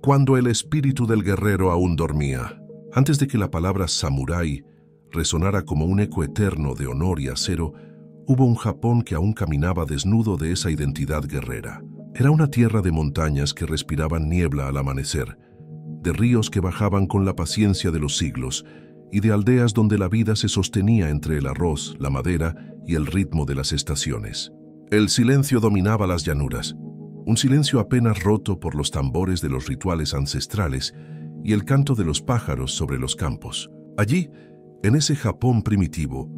Cuando el espíritu del guerrero aún dormía, antes de que la palabra samurái resonara como un eco eterno de honor y acero, hubo un Japón que aún caminaba desnudo de esa identidad guerrera. Era una tierra de montañas que respiraban niebla al amanecer, de ríos que bajaban con la paciencia de los siglos y de aldeas donde la vida se sostenía entre el arroz, la madera y el ritmo de las estaciones. El silencio dominaba las llanuras, un silencio apenas roto por los tambores de los rituales ancestrales y el canto de los pájaros sobre los campos. Allí, en ese Japón primitivo,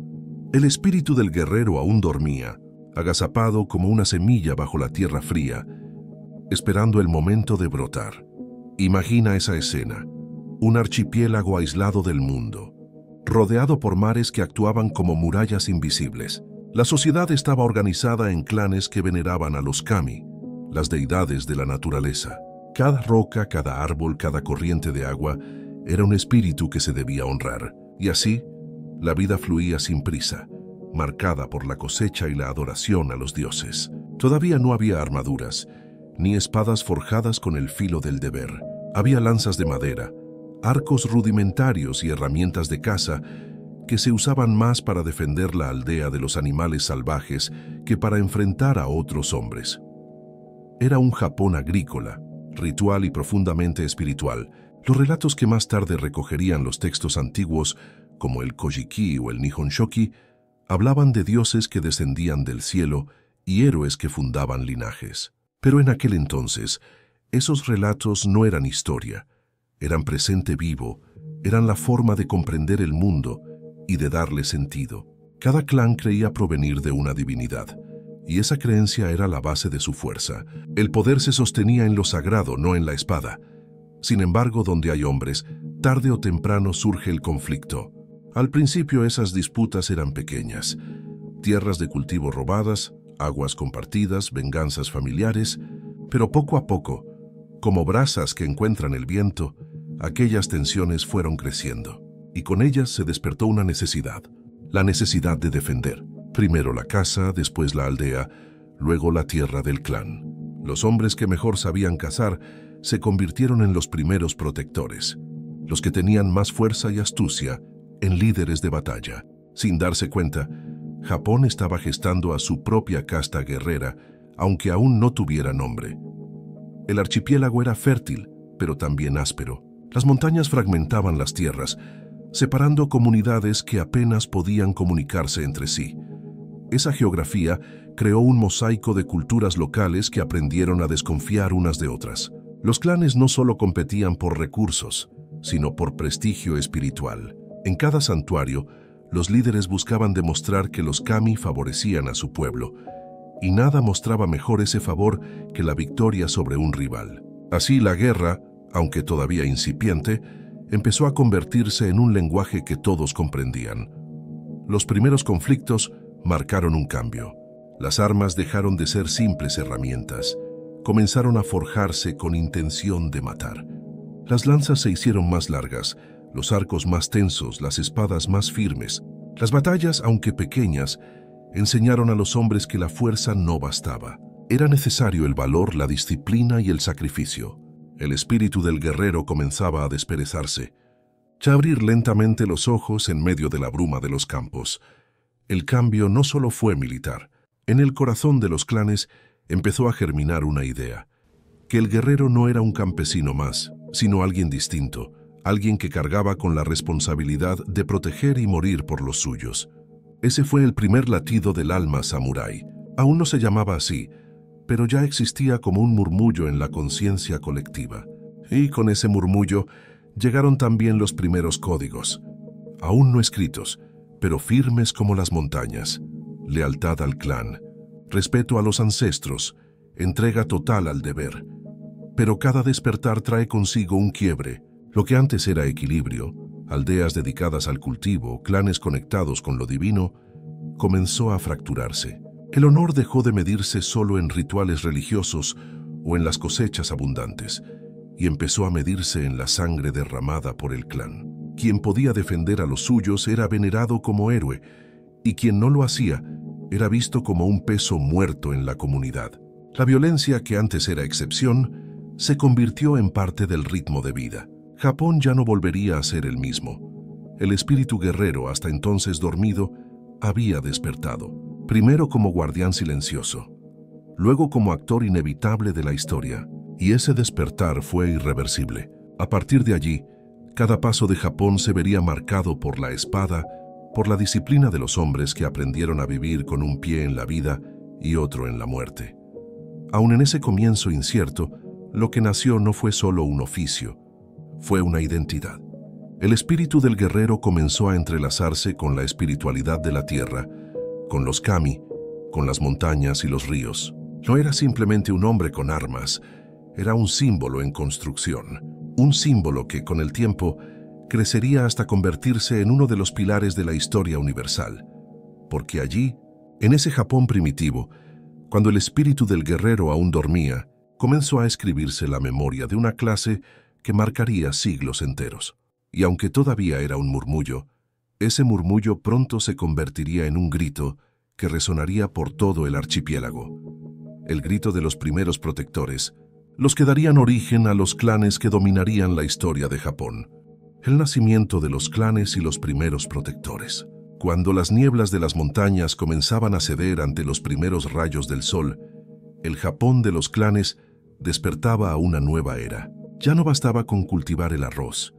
el espíritu del guerrero aún dormía, agazapado como una semilla bajo la tierra fría, esperando el momento de brotar. Imagina esa escena, un archipiélago aislado del mundo, rodeado por mares que actuaban como murallas invisibles. La sociedad estaba organizada en clanes que veneraban a los kami, las deidades de la naturaleza. Cada roca, cada árbol, cada corriente de agua era un espíritu que se debía honrar. Y así, la vida fluía sin prisa, marcada por la cosecha y la adoración a los dioses. Todavía no había armaduras, ni espadas forjadas con el filo del deber. Había lanzas de madera, arcos rudimentarios y herramientas de caza que se usaban más para defender la aldea de los animales salvajes que para enfrentar a otros hombres. Era un Japón agrícola, ritual y profundamente espiritual. Los relatos que más tarde recogerían los textos antiguos, como el Kojiki o el Nihon Shoki, hablaban de dioses que descendían del cielo y héroes que fundaban linajes. Pero en aquel entonces, esos relatos no eran historia, eran presente vivo, eran la forma de comprender el mundo y de darle sentido. Cada clan creía provenir de una divinidad, y esa creencia era la base de su fuerza. El poder se sostenía en lo sagrado, no en la espada. Sin embargo, donde hay hombres, tarde o temprano surge el conflicto. Al principio esas disputas eran pequeñas. Tierras de cultivo robadas, aguas compartidas, venganzas familiares, pero poco a poco, como brasas que encuentran el viento, aquellas tensiones fueron creciendo, y con ellas se despertó una necesidad, la necesidad de defender. Primero la casa, después la aldea, luego la tierra del clan. Los hombres que mejor sabían cazar se convirtieron en los primeros protectores, los que tenían más fuerza y astucia en líderes de batalla. Sin darse cuenta, Japón estaba gestando a su propia casta guerrera, aunque aún no tuviera nombre. El archipiélago era fértil, pero también áspero. Las montañas fragmentaban las tierras, separando comunidades que apenas podían comunicarse entre sí. Esa geografía creó un mosaico de culturas locales que aprendieron a desconfiar unas de otras. Los clanes no solo competían por recursos, sino por prestigio espiritual. En cada santuario, los líderes buscaban demostrar que los kami favorecían a su pueblo, y nada mostraba mejor ese favor que la victoria sobre un rival. Así la guerra, aunque todavía incipiente, empezó a convertirse en un lenguaje que todos comprendían. Los primeros conflictos marcaron un cambio. Las armas dejaron de ser simples herramientas. Comenzaron a forjarse con intención de matar. Las lanzas se hicieron más largas, los arcos más tensos, las espadas más firmes. Las batallas, aunque pequeñas, enseñaron a los hombres que la fuerza no bastaba. Era necesario el valor, la disciplina y el sacrificio. El espíritu del guerrero comenzaba a desperezarse, a abrir lentamente los ojos en medio de la bruma de los campos. El cambio no solo fue militar. En el corazón de los clanes empezó a germinar una idea, que el guerrero no era un campesino más, sino alguien distinto, alguien que cargaba con la responsabilidad de proteger y morir por los suyos. Ese fue el primer latido del alma samurái. Aún no se llamaba así, pero ya existía como un murmullo en la conciencia colectiva. Y con ese murmullo llegaron también los primeros códigos, aún no escritos, pero firmes como las montañas: lealtad al clan, respeto a los ancestros, entrega total al deber. Pero cada despertar trae consigo un quiebre. Lo que antes era equilibrio, aldeas dedicadas al cultivo, clanes conectados con lo divino, comenzó a fracturarse. El honor dejó de medirse solo en rituales religiosos o en las cosechas abundantes, y empezó a medirse en la sangre derramada por el clan. Quien podía defender a los suyos era venerado como héroe, y quien no lo hacía era visto como un peso muerto en la comunidad. La violencia, que antes era excepción, se convirtió en parte del ritmo de vida. Japón ya no volvería a ser el mismo. El espíritu guerrero, hasta entonces dormido, había despertado. Primero como guardián silencioso, luego como actor inevitable de la historia. Y ese despertar fue irreversible. A partir de allí, cada paso de Japón se vería marcado por la espada, por la disciplina de los hombres que aprendieron a vivir con un pie en la vida y otro en la muerte. Aun en ese comienzo incierto, lo que nació no fue solo un oficio, fue una identidad. El espíritu del guerrero comenzó a entrelazarse con la espiritualidad de la tierra, con los kami, con las montañas y los ríos. No era simplemente un hombre con armas, era un símbolo en construcción, un símbolo que con el tiempo crecería hasta convertirse en uno de los pilares de la historia universal. Porque allí, en ese Japón primitivo, cuando el espíritu del guerrero aún dormía, comenzó a escribirse la memoria de una clase que marcaría siglos enteros. Y aunque todavía era un murmullo, ese murmullo pronto se convertiría en un grito que resonaría por todo el archipiélago. El grito de los primeros protectores, los que darían origen a los clanes que dominarían la historia de Japón. El nacimiento de los clanes y los primeros protectores. Cuando las nieblas de las montañas comenzaban a ceder ante los primeros rayos del sol, el Japón de los clanes despertaba a una nueva era. Ya no bastaba con cultivar el arroz,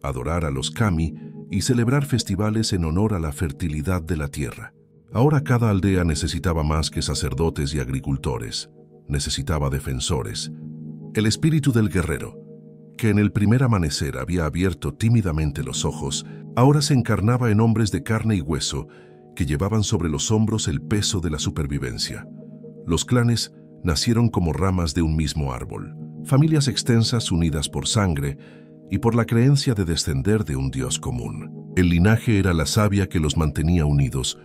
adorar a los kami y celebrar festivales en honor a la fertilidad de la tierra. Ahora cada aldea necesitaba más que sacerdotes y agricultores, necesitaba defensores. El espíritu del guerrero, que en el primer amanecer había abierto tímidamente los ojos, ahora se encarnaba en hombres de carne y hueso que llevaban sobre los hombros el peso de la supervivencia. Los clanes nacieron como ramas de un mismo árbol, familias extensas unidas por sangre y por la creencia de descender de un Dios común. El linaje era la savia que los mantenía unidos,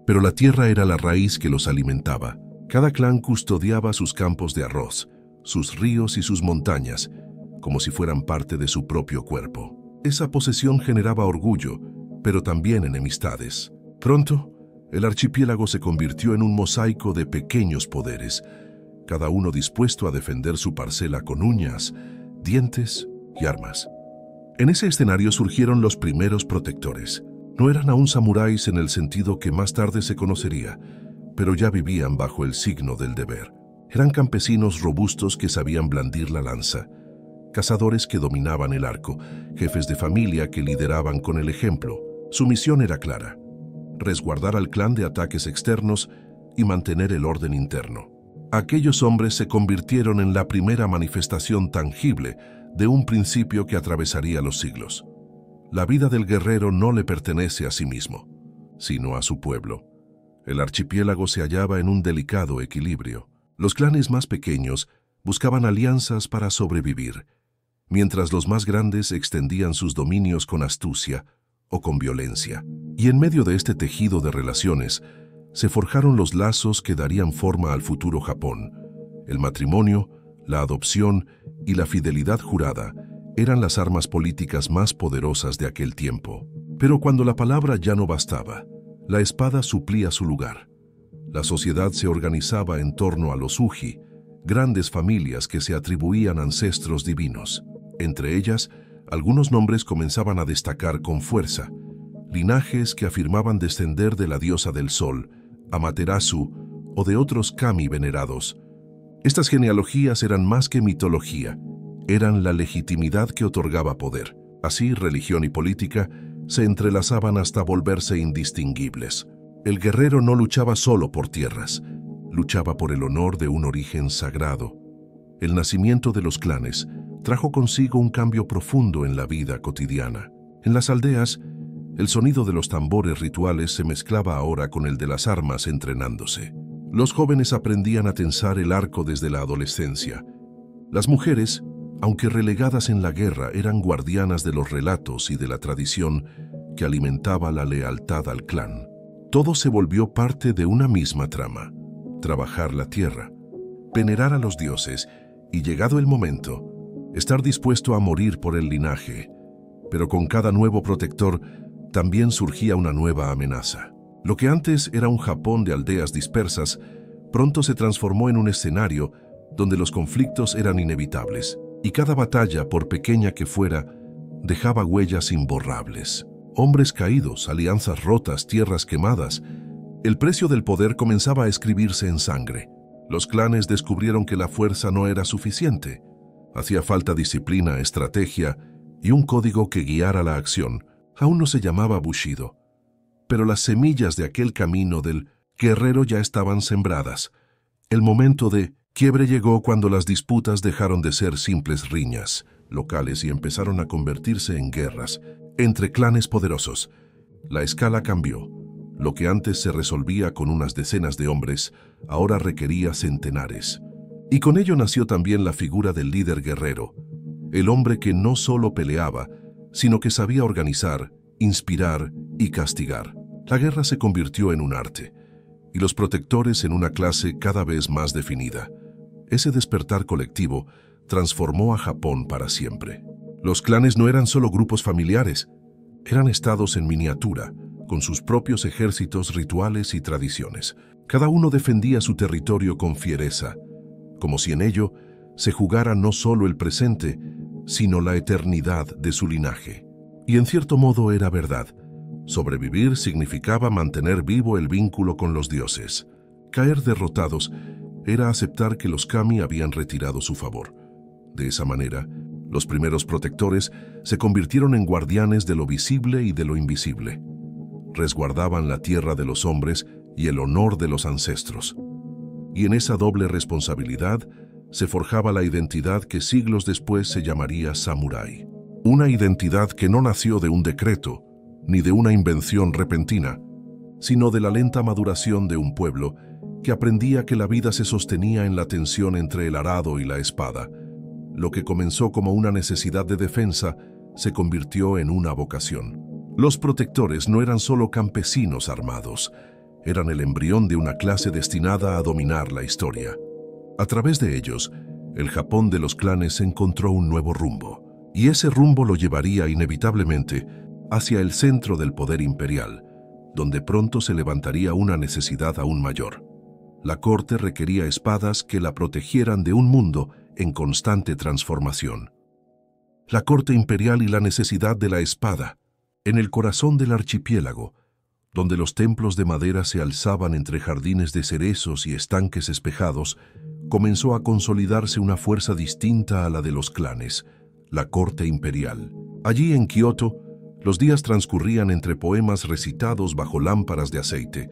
pero la tierra era la raíz que los alimentaba. Cada clan custodiaba sus campos de arroz, sus ríos y sus montañas, como si fueran parte de su propio cuerpo. Esa posesión generaba orgullo, pero también enemistades. Pronto, el archipiélago se convirtió en un mosaico de pequeños poderes, cada uno dispuesto a defender su parcela con uñas, dientes y armas. En ese escenario surgieron los primeros protectores. No eran aún samuráis en el sentido que más tarde se conocería, pero ya vivían bajo el signo del deber. Eran campesinos robustos que sabían blandir la lanza, cazadores que dominaban el arco, jefes de familia que lideraban con el ejemplo. Su misión era clara: resguardar al clan de ataques externos y mantener el orden interno. Aquellos hombres se convirtieron en la primera manifestación tangible de un principio que atravesaría los siglos. La vida del guerrero no le pertenece a sí mismo, sino a su pueblo. El archipiélago se hallaba en un delicado equilibrio. Los clanes más pequeños buscaban alianzas para sobrevivir, mientras los más grandes extendían sus dominios con astucia o con violencia. Y en medio de este tejido de relaciones, se forjaron los lazos que darían forma al futuro Japón. El matrimonio, la adopción y la fidelidad jurada eran las armas políticas más poderosas de aquel tiempo. Pero cuando la palabra ya no bastaba, la espada suplía su lugar. La sociedad se organizaba en torno a los uji, grandes familias que se atribuían ancestros divinos. Entre ellas, algunos nombres comenzaban a destacar con fuerza, linajes que afirmaban descender de la diosa del sol, Amaterasu, o de otros kami venerados. Estas genealogías eran más que mitología, eran la legitimidad que otorgaba poder. Así, religión y política se entrelazaban hasta volverse indistinguibles. El guerrero no luchaba solo por tierras, luchaba por el honor de un origen sagrado. El nacimiento de los clanes trajo consigo un cambio profundo en la vida cotidiana. En las aldeas, el sonido de los tambores rituales se mezclaba ahora con el de las armas entrenándose. Los jóvenes aprendían a tensar el arco desde la adolescencia. Las mujeres, aunque relegadas en la guerra, eran guardianas de los relatos y de la tradición que alimentaba la lealtad al clan. Todo se volvió parte de una misma trama: trabajar la tierra, venerar a los dioses y, llegado el momento, estar dispuesto a morir por el linaje. Pero con cada nuevo protector también surgía una nueva amenaza. Lo que antes era un Japón de aldeas dispersas pronto se transformó en un escenario donde los conflictos eran inevitables, y cada batalla, por pequeña que fuera, dejaba huellas imborrables. Hombres caídos, alianzas rotas, tierras quemadas. El precio del poder comenzaba a escribirse en sangre. Los clanes descubrieron que la fuerza no era suficiente. Hacía falta disciplina, estrategia y un código que guiara la acción. Aún no se llamaba Bushido, pero las semillas de aquel camino del guerrero ya estaban sembradas. El momento de quiebre llegó cuando las disputas dejaron de ser simples riñas locales y empezaron a convertirse en guerras entre clanes poderosos. La escala cambió. Lo que antes se resolvía con unas decenas de hombres, ahora requería centenares. Y con ello nació también la figura del líder guerrero, el hombre que no solo peleaba, sino que sabía organizar, inspirar y castigar. La guerra se convirtió en un arte, y los protectores en una clase cada vez más definida. Ese despertar colectivo transformó a Japón para siempre. Los clanes no eran solo grupos familiares, eran estados en miniatura, con sus propios ejércitos, rituales y tradiciones. Cada uno defendía su territorio con fiereza, como si en ello se jugara no solo el presente, sino la eternidad de su linaje. Y en cierto modo era verdad. Sobrevivir significaba mantener vivo el vínculo con los dioses. Caer derrotados era aceptar que los kami habían retirado su favor. De esa manera, los primeros protectores se convirtieron en guardianes de lo visible y de lo invisible. Resguardaban la tierra de los hombres y el honor de los ancestros. Y en esa doble responsabilidad se forjaba la identidad que siglos después se llamaría samurái. Una identidad que no nació de un decreto, ni de una invención repentina, sino de la lenta maduración de un pueblo que aprendía que la vida se sostenía en la tensión entre el arado y la espada. Lo que comenzó como una necesidad de defensa se convirtió en una vocación. Los protectores no eran solo campesinos armados, eran el embrión de una clase destinada a dominar la historia. A través de ellos, el Japón de los clanes encontró un nuevo rumbo, y ese rumbo lo llevaría inevitablemente hacia el centro del poder imperial, donde pronto se levantaría una necesidad aún mayor. La corte requería espadas que la protegieran de un mundo en constante transformación. La corte imperial y la necesidad de la espada. En el corazón del archipiélago, donde los templos de madera se alzaban entre jardines de cerezos y estanques espejados, comenzó a consolidarse una fuerza distinta a la de los clanes, la corte imperial. Allí en Kioto, los días transcurrían entre poemas recitados bajo lámparas de aceite,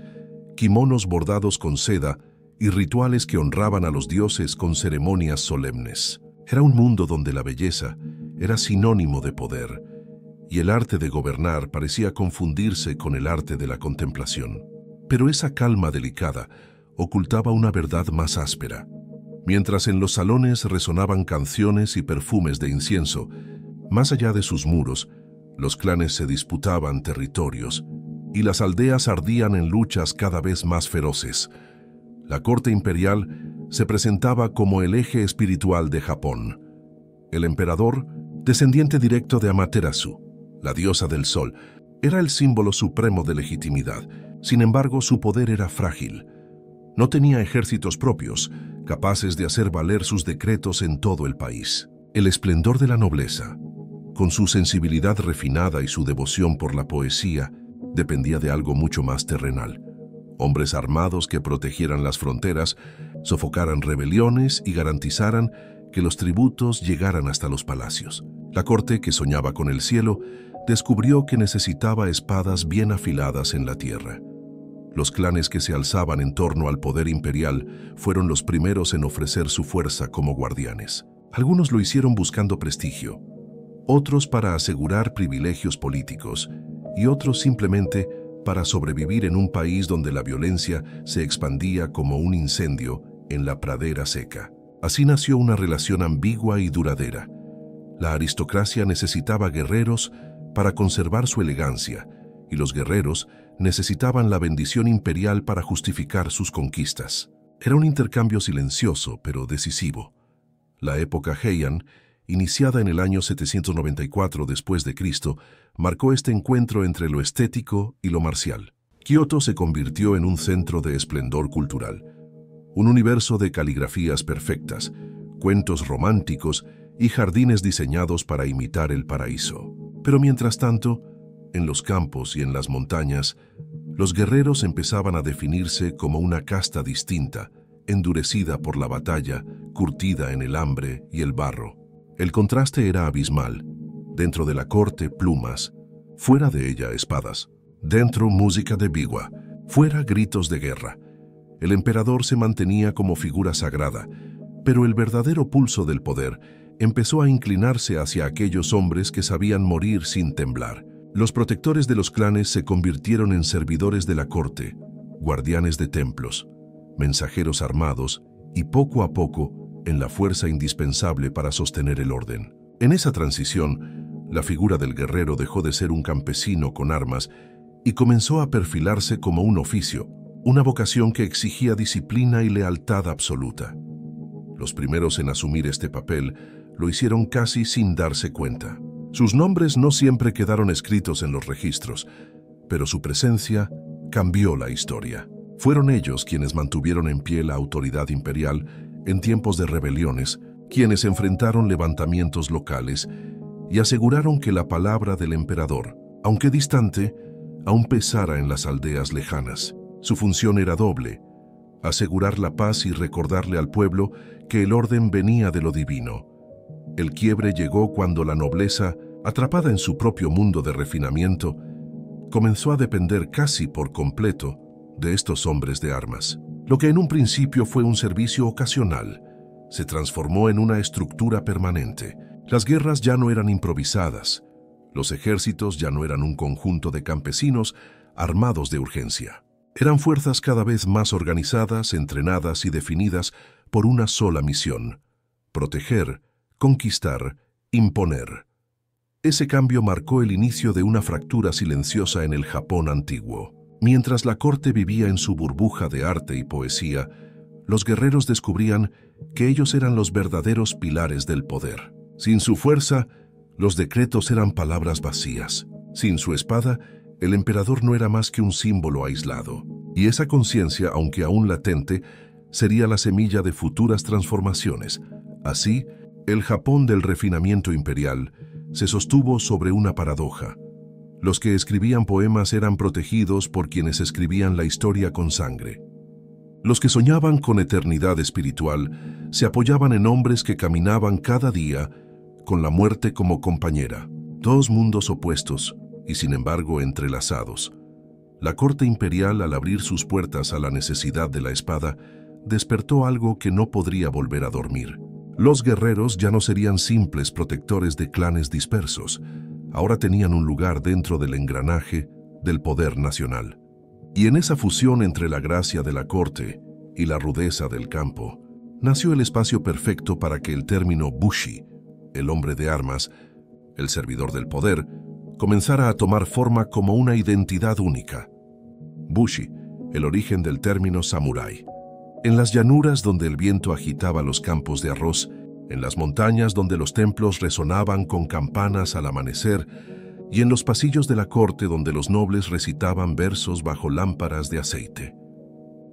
kimonos bordados con seda y rituales que honraban a los dioses con ceremonias solemnes. Era un mundo donde la belleza era sinónimo de poder, y el arte de gobernar parecía confundirse con el arte de la contemplación. Pero esa calma delicada ocultaba una verdad más áspera. Mientras en los salones resonaban canciones y perfumes de incienso, más allá de sus muros, los clanes se disputaban territorios, y las aldeas ardían en luchas cada vez más feroces. La corte imperial se presentaba como el eje espiritual de Japón. El emperador, descendiente directo de Amaterasu, la diosa del sol, era el símbolo supremo de legitimidad. Sin embargo, su poder era frágil. No tenía ejércitos propios, capaces de hacer valer sus decretos en todo el país. El esplendor de la nobleza, con su sensibilidad refinada y su devoción por la poesía, dependía de algo mucho más terrenal. Hombres armados que protegieran las fronteras, sofocaran rebeliones y garantizaran que los tributos llegaran hasta los palacios. La corte, que soñaba con el cielo, descubrió que necesitaba espadas bien afiladas en la tierra. Los clanes que se alzaban en torno al poder imperial fueron los primeros en ofrecer su fuerza como guardianes. Algunos lo hicieron buscando prestigio, otros para asegurar privilegios políticos y otros simplemente para sobrevivir en un país donde la violencia se expandía como un incendio en la pradera seca. Así nació una relación ambigua y duradera. La aristocracia necesitaba guerreros para conservar su elegancia, y los guerreros necesitaban la bendición imperial para justificar sus conquistas. Era un intercambio silencioso, pero decisivo. La época Heian, iniciada en el año 794 después de Cristo, marcó este encuentro entre lo estético y lo marcial. Kioto se convirtió en un centro de esplendor cultural. un universo de caligrafías perfectas, cuentos románticos y jardines diseñados para imitar el paraíso. Pero mientras tanto, en los campos y en las montañas, los guerreros empezaban a definirse como una casta distinta, endurecida por la batalla, curtida en el hambre y el barro. El contraste era abismal. Dentro de la corte, plumas; fuera de ella, espadas; dentro, música de biwa; fuera, gritos de guerra. El emperador se mantenía como figura sagrada, pero el verdadero pulso del poder empezó a inclinarse hacia aquellos hombres que sabían morir sin temblar. Los protectores de los clanes se convirtieron en servidores de la corte, guardianes de templos, mensajeros armados y poco a poco en la fuerza indispensable para sostener el orden. En esa transición, la figura del guerrero dejó de ser un campesino con armas y comenzó a perfilarse como un oficio, una vocación que exigía disciplina y lealtad absoluta. Los primeros en asumir este papel lo hicieron casi sin darse cuenta. Sus nombres no siempre quedaron escritos en los registros, pero su presencia cambió la historia. Fueron ellos quienes mantuvieron en pie la autoridad imperial en tiempos de rebeliones, quienes enfrentaron levantamientos locales y aseguraron que la palabra del emperador, aunque distante, aún pesara en las aldeas lejanas. Su función era doble: asegurar la paz y recordarle al pueblo que el orden venía de lo divino. El quiebre llegó cuando la nobleza, atrapada en su propio mundo de refinamiento, comenzó a depender casi por completo de estos hombres de armas. Lo que en un principio fue un servicio ocasional, se transformó en una estructura permanente. Las guerras ya no eran improvisadas. Los ejércitos ya no eran un conjunto de campesinos armados de urgencia. Eran fuerzas cada vez más organizadas, entrenadas y definidas por una sola misión: proteger, conquistar, imponer. Ese cambio marcó el inicio de una fractura silenciosa en el Japón antiguo. Mientras la corte vivía en su burbuja de arte y poesía, los guerreros descubrían que ellos eran los verdaderos pilares del poder. Sin su fuerza, los decretos eran palabras vacías. Sin su espada, el emperador no era más que un símbolo aislado. Y esa conciencia, aunque aún latente, sería la semilla de futuras transformaciones. Así, el Japón del refinamiento imperial se sostuvo sobre una paradoja. Los que escribían poemas eran protegidos por quienes escribían la historia con sangre. Los que soñaban con eternidad espiritual se apoyaban en hombres que caminaban cada día con la muerte como compañera. Dos mundos opuestos y sin embargo entrelazados. La corte imperial, al abrir sus puertas a la necesidad de la espada, despertó algo que no podría volver a dormir. Los guerreros ya no serían simples protectores de clanes dispersos. Ahora tenían un lugar dentro del engranaje del poder nacional. Y en esa fusión entre la gracia de la corte y la rudeza del campo, nació el espacio perfecto para que el término Bushi, el hombre de armas, el servidor del poder, comenzara a tomar forma como una identidad única. Bushi, el origen del término samurái. En las llanuras donde el viento agitaba los campos de arroz, en las montañas donde los templos resonaban con campanas al amanecer, y en los pasillos de la corte donde los nobles recitaban versos bajo lámparas de aceite.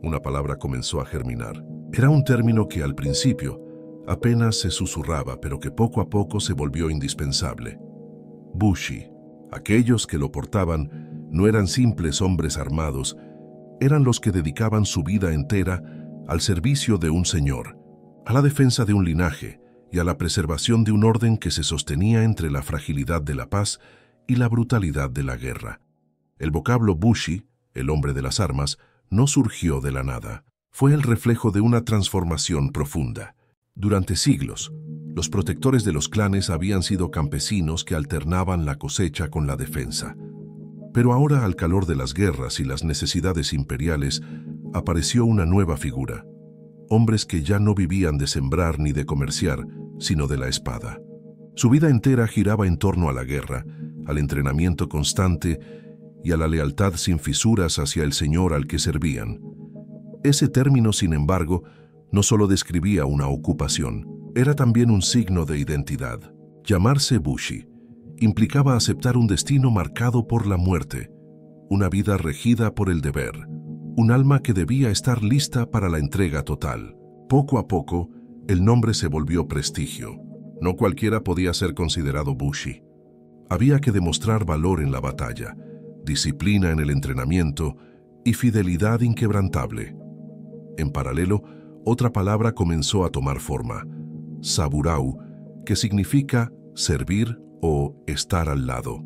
Una palabra comenzó a germinar. Era un término que al principio apenas se susurraba, pero que poco a poco se volvió indispensable. Bushi. Aquellos que lo portaban no eran simples hombres armados, eran los que dedicaban su vida entera al servicio de un señor, a la defensa de un linaje y a la preservación de un orden que se sostenía entre la fragilidad de la paz y la brutalidad de la guerra. El vocablo Bushi, el hombre de las armas, no surgió de la nada. Fue el reflejo de una transformación profunda. Durante siglos, los protectores de los clanes habían sido campesinos que alternaban la cosecha con la defensa. Pero ahora, al calor de las guerras y las necesidades imperiales, apareció una nueva figura. Hombres que ya no vivían de sembrar ni de comerciar, sino de la espada. Su vida entera giraba en torno a la guerra, al entrenamiento constante y a la lealtad sin fisuras hacia el señor al que servían. Ese término, sin embargo, no solo describía una ocupación, era también un signo de identidad. Llamarse Bushi implicaba aceptar un destino marcado por la muerte, una vida regida por el deber, un alma que debía estar lista para la entrega total. Poco a poco, el nombre se volvió prestigio. No cualquiera podía ser considerado bushi. Había que demostrar valor en la batalla, disciplina en el entrenamiento y fidelidad inquebrantable. En paralelo, otra palabra comenzó a tomar forma, saburau, que significa servir o estar al lado.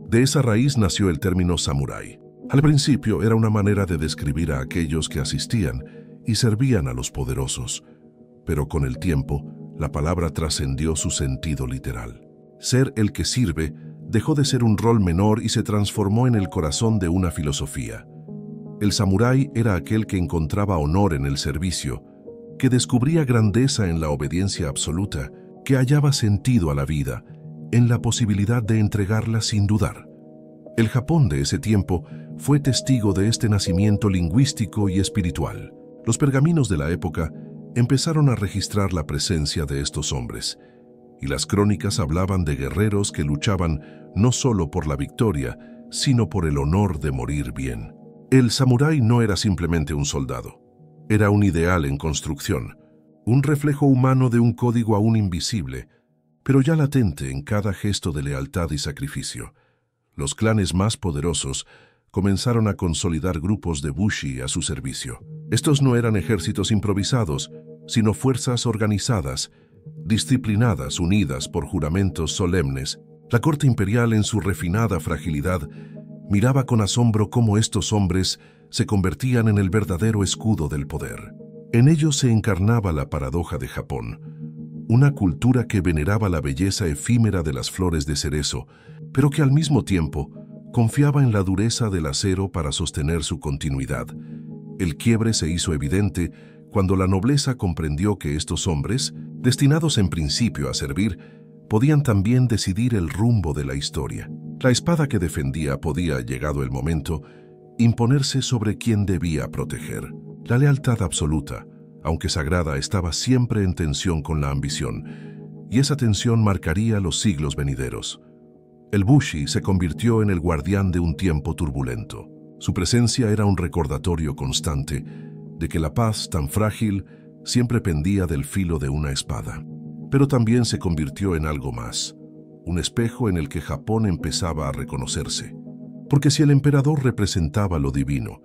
De esa raíz nació el término samurái. Al principio era una manera de describir a aquellos que asistían y servían a los poderosos, pero con el tiempo la palabra trascendió su sentido literal. Ser el que sirve dejó de ser un rol menor y se transformó en el corazón de una filosofía. El samurái era aquel que encontraba honor en el servicio, que descubría grandeza en la obediencia absoluta, que hallaba sentido a la vida, en la posibilidad de entregarla sin dudar. El Japón de ese tiempo fue testigo de este nacimiento lingüístico y espiritual. Los pergaminos de la época empezaron a registrar la presencia de estos hombres, y las crónicas hablaban de guerreros que luchaban no solo por la victoria, sino por el honor de morir bien. El samurái no era simplemente un soldado, era un ideal en construcción, un reflejo humano de un código aún invisible, pero ya latente en cada gesto de lealtad y sacrificio. Los clanes más poderosos comenzaron a consolidar grupos de bushi a su servicio. Estos no eran ejércitos improvisados, sino fuerzas organizadas, disciplinadas, unidas por juramentos solemnes. La corte imperial, en su refinada fragilidad, miraba con asombro cómo estos hombres se convertían en el verdadero escudo del poder. En ellos se encarnaba la paradoja de Japón, una cultura que veneraba la belleza efímera de las flores de cerezo, pero que al mismo tiempo confiaba en la dureza del acero para sostener su continuidad. El quiebre se hizo evidente cuando la nobleza comprendió que estos hombres, destinados en principio a servir, podían también decidir el rumbo de la historia. La espada que defendía podía, llegado el momento, imponerse sobre quien debía proteger. La lealtad absoluta, aunque sagrada, estaba siempre en tensión con la ambición, y esa tensión marcaría los siglos venideros. El bushi se convirtió en el guardián de un tiempo turbulento. Su presencia era un recordatorio constante de que la paz tan frágil siempre pendía del filo de una espada. Pero también se convirtió en algo más, un espejo en el que Japón empezaba a reconocerse. Porque si el emperador representaba lo divino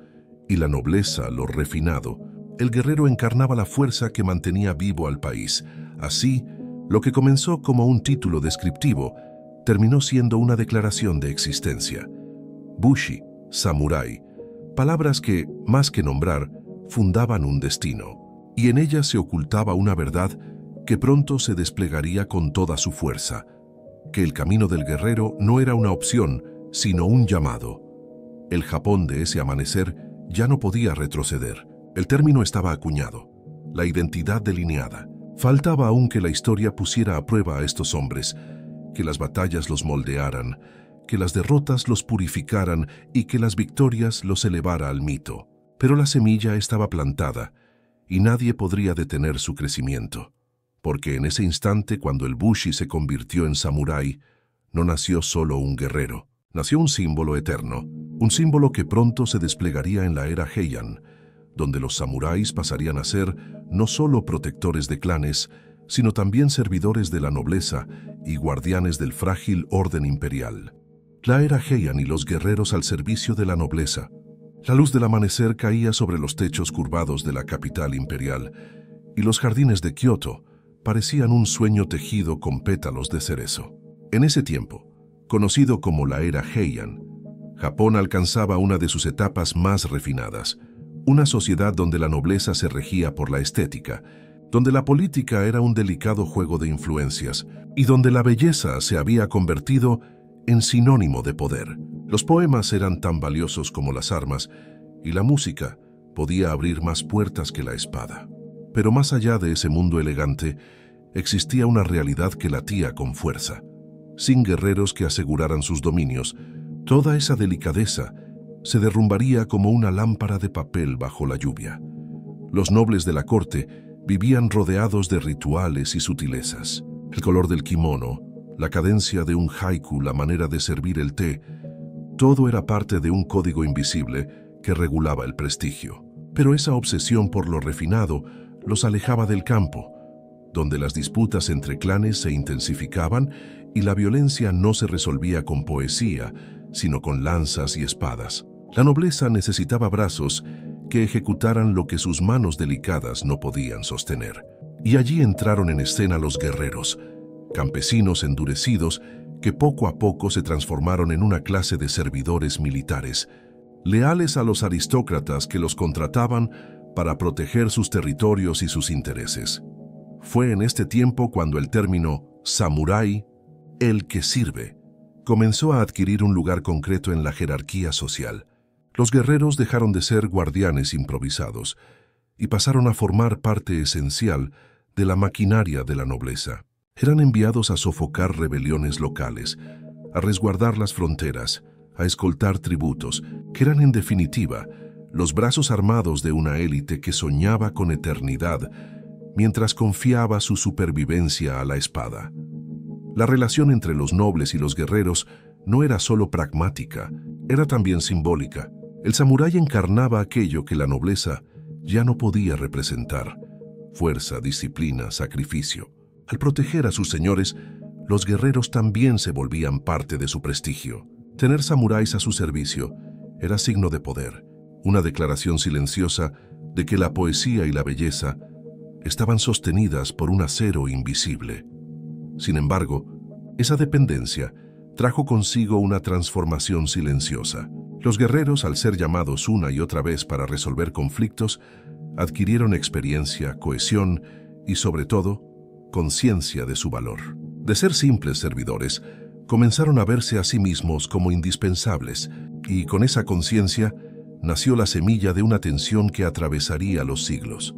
y la nobleza lo refinado, el guerrero encarnaba la fuerza que mantenía vivo al país. Así, lo que comenzó como un título descriptivo terminó siendo una declaración de existencia. Bushi, samurái, palabras que, más que nombrar, fundaban un destino, y en ellas se ocultaba una verdad que pronto se desplegaría con toda su fuerza, que el camino del guerrero no era una opción, sino un llamado. El Japón de ese amanecer ya no podía retroceder. El término estaba acuñado, la identidad delineada. Faltaba aún que la historia pusiera a prueba a estos hombres, que las batallas los moldearan, que las derrotas los purificaran y que las victorias los elevara al mito. Pero la semilla estaba plantada y nadie podría detener su crecimiento, porque en ese instante, cuando el bushi se convirtió en samurái, no nació solo un guerrero, nació un símbolo eterno, un símbolo que pronto se desplegaría en la era Heian, donde los samuráis pasarían a ser no solo protectores de clanes, sino también servidores de la nobleza y guardianes del frágil orden imperial. La era Heian y los guerreros al servicio de la nobleza. La luz del amanecer caía sobre los techos curvados de la capital imperial, y los jardines de Kioto parecían un sueño tejido con pétalos de cerezo. En ese tiempo, conocido como la era Heian, Japón alcanzaba una de sus etapas más refinadas, una sociedad donde la nobleza se regía por la estética, donde la política era un delicado juego de influencias y donde la belleza se había convertido en sinónimo de poder. Los poemas eran tan valiosos como las armas y la música podía abrir más puertas que la espada. Pero más allá de ese mundo elegante, existía una realidad que latía con fuerza. Sin guerreros que aseguraran sus dominios, toda esa delicadeza se derrumbaría como una lámpara de papel bajo la lluvia. Los nobles de la corte vivían rodeados de rituales y sutilezas. El color del kimono, la cadencia de un haiku, la manera de servir el té, todo era parte de un código invisible que regulaba el prestigio. Pero esa obsesión por lo refinado los alejaba del campo, donde las disputas entre clanes se intensificaban y la violencia no se resolvía con poesía, sino con lanzas y espadas. La nobleza necesitaba brazos que ejecutaran lo que sus manos delicadas no podían sostener. Y allí entraron en escena los guerreros, campesinos endurecidos que poco a poco se transformaron en una clase de servidores militares, leales a los aristócratas que los contrataban para proteger sus territorios y sus intereses. Fue en este tiempo cuando el término samurái, el que sirve, comenzó a adquirir un lugar concreto en la jerarquía social. Los guerreros dejaron de ser guardianes improvisados y pasaron a formar parte esencial de la maquinaria de la nobleza. Eran enviados a sofocar rebeliones locales, a resguardar las fronteras, a escoltar tributos, que eran en definitiva los brazos armados de una élite que soñaba con eternidad mientras confiaba su supervivencia a la espada. La relación entre los nobles y los guerreros no era solo pragmática, era también simbólica. El samurái encarnaba aquello que la nobleza ya no podía representar: fuerza, disciplina, sacrificio. Al proteger a sus señores, los guerreros también se volvían parte de su prestigio. Tener samuráis a su servicio era signo de poder, una declaración silenciosa de que la poesía y la belleza estaban sostenidas por un acero invisible. Sin embargo, esa dependencia trajo consigo una transformación silenciosa. Los guerreros, al ser llamados una y otra vez para resolver conflictos, adquirieron experiencia, cohesión y, sobre todo, conciencia de su valor. De ser simples servidores, comenzaron a verse a sí mismos como indispensables, y con esa conciencia nació la semilla de una tensión que atravesaría los siglos.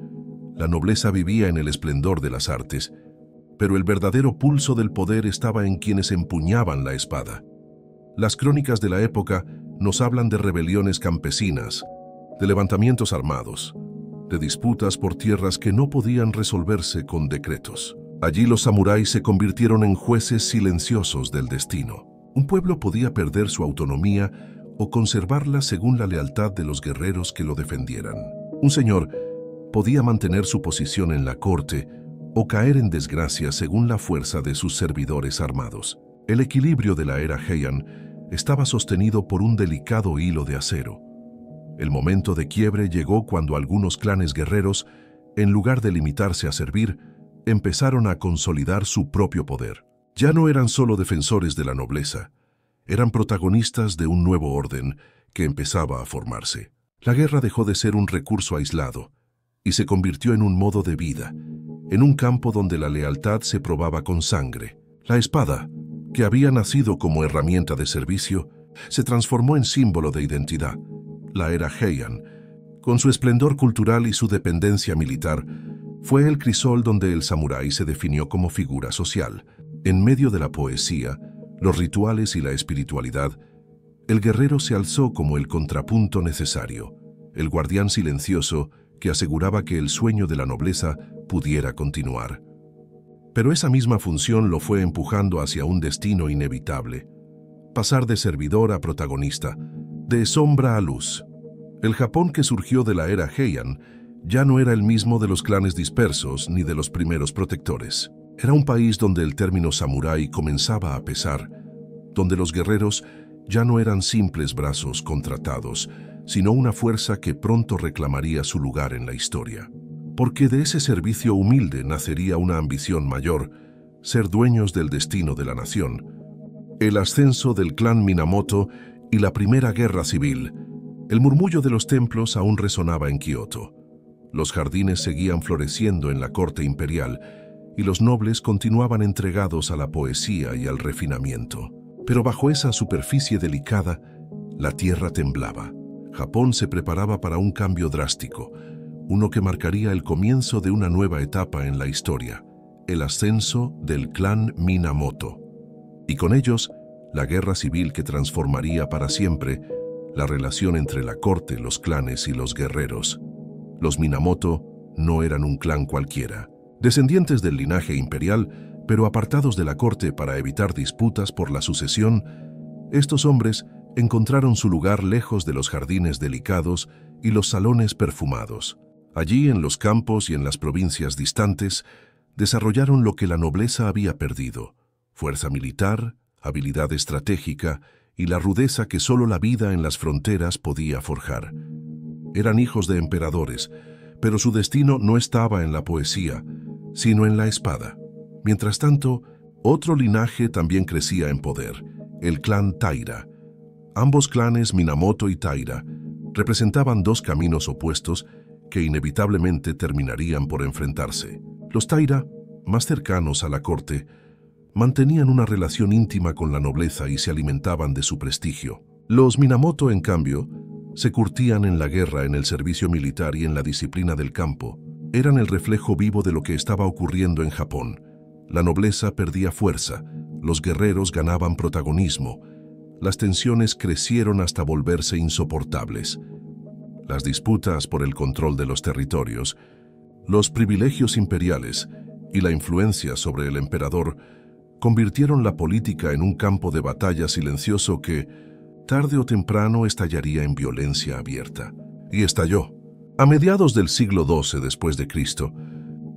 La nobleza vivía en el esplendor de las artes, pero el verdadero pulso del poder estaba en quienes empuñaban la espada. Las crónicas de la época nos hablan de rebeliones campesinas, de levantamientos armados, de disputas por tierras que no podían resolverse con decretos. Allí los samuráis se convirtieron en jueces silenciosos del destino. Un pueblo podía perder su autonomía o conservarla según la lealtad de los guerreros que lo defendieran. Un señor podía mantener su posición en la corte o caer en desgracia según la fuerza de sus servidores armados. El equilibrio de la era Heian estaba sostenido por un delicado hilo de acero. El momento de quiebre llegó cuando algunos clanes guerreros, en lugar de limitarse a servir, empezaron a consolidar su propio poder. Ya no eran solo defensores de la nobleza, eran protagonistas de un nuevo orden que empezaba a formarse. La guerra dejó de ser un recurso aislado y se convirtió en un modo de vida, en un campo donde la lealtad se probaba con sangre. La espada, que había nacido como herramienta de servicio, se transformó en símbolo de identidad. La era Heian, con su esplendor cultural y su dependencia militar, fue el crisol donde el samurái se definió como figura social. En medio de la poesía, los rituales y la espiritualidad, el guerrero se alzó como el contrapunto necesario, el guardián silencioso que aseguraba que el sueño de la nobleza pudiera continuar. Pero esa misma función lo fue empujando hacia un destino inevitable: pasar de servidor a protagonista, de sombra a luz. El Japón que surgió de la era Heian ya no era el mismo de los clanes dispersos ni de los primeros protectores. Era un país donde el término samurái comenzaba a pesar, donde los guerreros ya no eran simples brazos contratados, sino una fuerza que pronto reclamaría su lugar en la historia. Porque de ese servicio humilde nacería una ambición mayor: ser dueños del destino de la nación. El ascenso del clan Minamoto y la primera guerra civil. El murmullo de los templos aún resonaba en Kioto. Los jardines seguían floreciendo en la corte imperial y los nobles continuaban entregados a la poesía y al refinamiento. Pero bajo esa superficie delicada, la tierra temblaba. Japón se preparaba para un cambio drástico, uno que marcaría el comienzo de una nueva etapa en la historia: el ascenso del clan Minamoto. Y con ellos, la guerra civil que transformaría para siempre la relación entre la corte, los clanes y los guerreros. Los Minamoto no eran un clan cualquiera, descendientes del linaje imperial, pero apartados de la corte para evitar disputas por la sucesión. Estos hombres encontraron su lugar lejos de los jardines delicados y los salones perfumados. Allí, en los campos y en las provincias distantes, desarrollaron lo que la nobleza había perdido: fuerza militar, habilidad estratégica y la rudeza que solo la vida en las fronteras podía forjar. Eran hijos de emperadores, pero su destino no estaba en la poesía, sino en la espada. Mientras tanto, otro linaje también crecía en poder: el clan Taira. Ambos clanes, Minamoto y Taira, representaban dos caminos opuestos que inevitablemente terminarían por enfrentarse. Los Taira, más cercanos a la corte, mantenían una relación íntima con la nobleza y se alimentaban de su prestigio. Los Minamoto, en cambio, se curtían en la guerra, en el servicio militar y en la disciplina del campo. Eran el reflejo vivo de lo que estaba ocurriendo en Japón. La nobleza perdía fuerza, los guerreros ganaban protagonismo. Las tensiones crecieron hasta volverse insoportables. Las disputas por el control de los territorios, los privilegios imperiales y la influencia sobre el emperador convirtieron la política en un campo de batalla silencioso que, tarde o temprano, estallaría en violencia abierta. Y estalló. A mediados del siglo XII después de Cristo,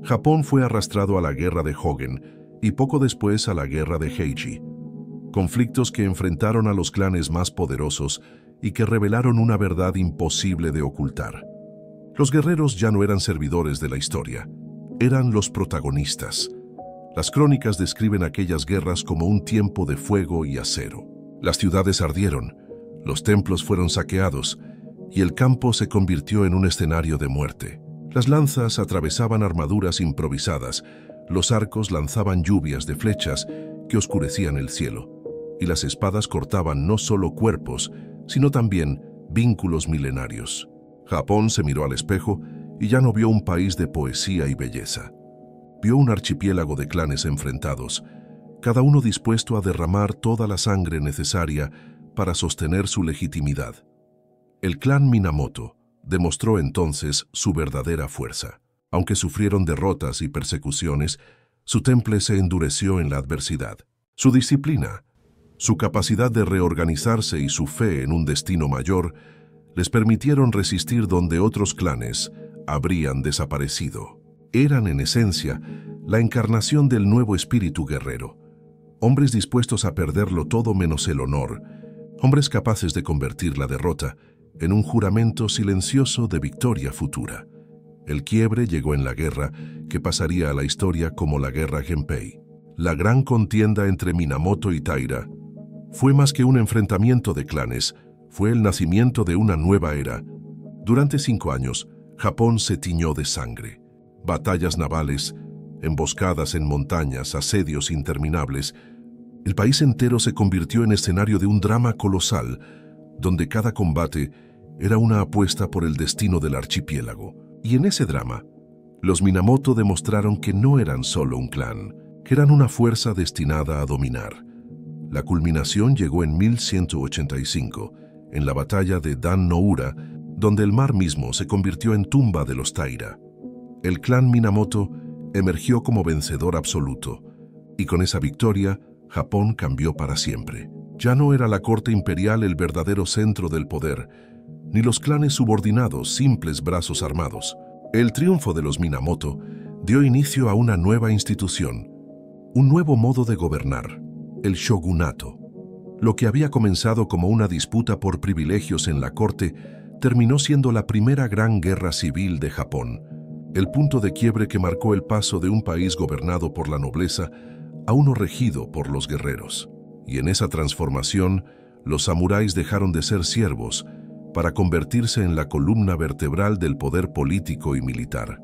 Japón fue arrastrado a la guerra de Hogen y poco después a la guerra de Heiji. Conflictos que enfrentaron a los clanes más poderosos y que revelaron una verdad imposible de ocultar. Los guerreros ya no eran servidores de la historia, eran los protagonistas. Las crónicas describen aquellas guerras como un tiempo de fuego y acero. Las ciudades ardieron, los templos fueron saqueados y el campo se convirtió en un escenario de muerte. Las lanzas atravesaban armaduras improvisadas, los arcos lanzaban lluvias de flechas que oscurecían el cielo, y las espadas cortaban no solo cuerpos, sino también vínculos milenarios. Japón se miró al espejo y ya no vio un país de poesía y belleza. Vio un archipiélago de clanes enfrentados, cada uno dispuesto a derramar toda la sangre necesaria para sostener su legitimidad. El clan Minamoto demostró entonces su verdadera fuerza. Aunque sufrieron derrotas y persecuciones, su temple se endureció en la adversidad. Su disciplina, su capacidad de reorganizarse y su fe en un destino mayor les permitieron resistir donde otros clanes habrían desaparecido. Eran, en esencia, la encarnación del nuevo espíritu guerrero. Hombres dispuestos a perderlo todo menos el honor, hombres capaces de convertir la derrota en un juramento silencioso de victoria futura. El quiebre llegó en la guerra que pasaría a la historia como la Guerra Genpei. La gran contienda entre Minamoto y Taira fue más que un enfrentamiento de clanes, fue el nacimiento de una nueva era. Durante 5 años, Japón se tiñó de sangre. Batallas navales, emboscadas en montañas, asedios interminables. El país entero se convirtió en escenario de un drama colosal, donde cada combate era una apuesta por el destino del archipiélago. Y en ese drama, los Minamoto demostraron que no eran solo un clan, que eran una fuerza destinada a dominar. La culminación llegó en 1185, en la batalla de Dan no Ura, donde el mar mismo se convirtió en tumba de los Taira. El clan Minamoto emergió como vencedor absoluto, y con esa victoria, Japón cambió para siempre. Ya no era la corte imperial el verdadero centro del poder, ni los clanes subordinados, simples brazos armados. El triunfo de los Minamoto dio inicio a una nueva institución, un nuevo modo de gobernar, el shogunato. Lo que había comenzado como una disputa por privilegios en la corte terminó siendo la primera gran guerra civil de Japón, el punto de quiebre que marcó el paso de un país gobernado por la nobleza a uno regido por los guerreros. Y en esa transformación, los samuráis dejaron de ser siervos para convertirse en la columna vertebral del poder político y militar.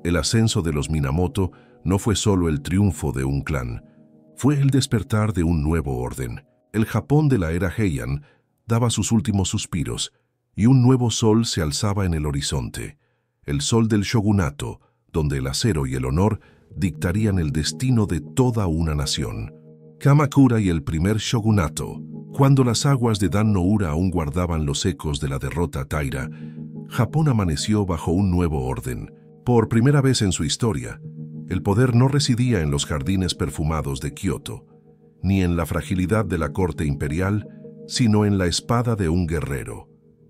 El ascenso de los Minamoto no fue solo el triunfo de un clan, fue el despertar de un nuevo orden. El Japón de la era Heian daba sus últimos suspiros y un nuevo sol se alzaba en el horizonte, el sol del shogunato, donde el acero y el honor dictarían el destino de toda una nación. Kamakura y el primer shogunato. Cuando las aguas de Dan no Ura aún guardaban los ecos de la derrota Taira, Japón amaneció bajo un nuevo orden. Por primera vez en su historia, el poder no residía en los jardines perfumados de Kioto, ni en la fragilidad de la corte imperial, sino en la espada de un guerrero,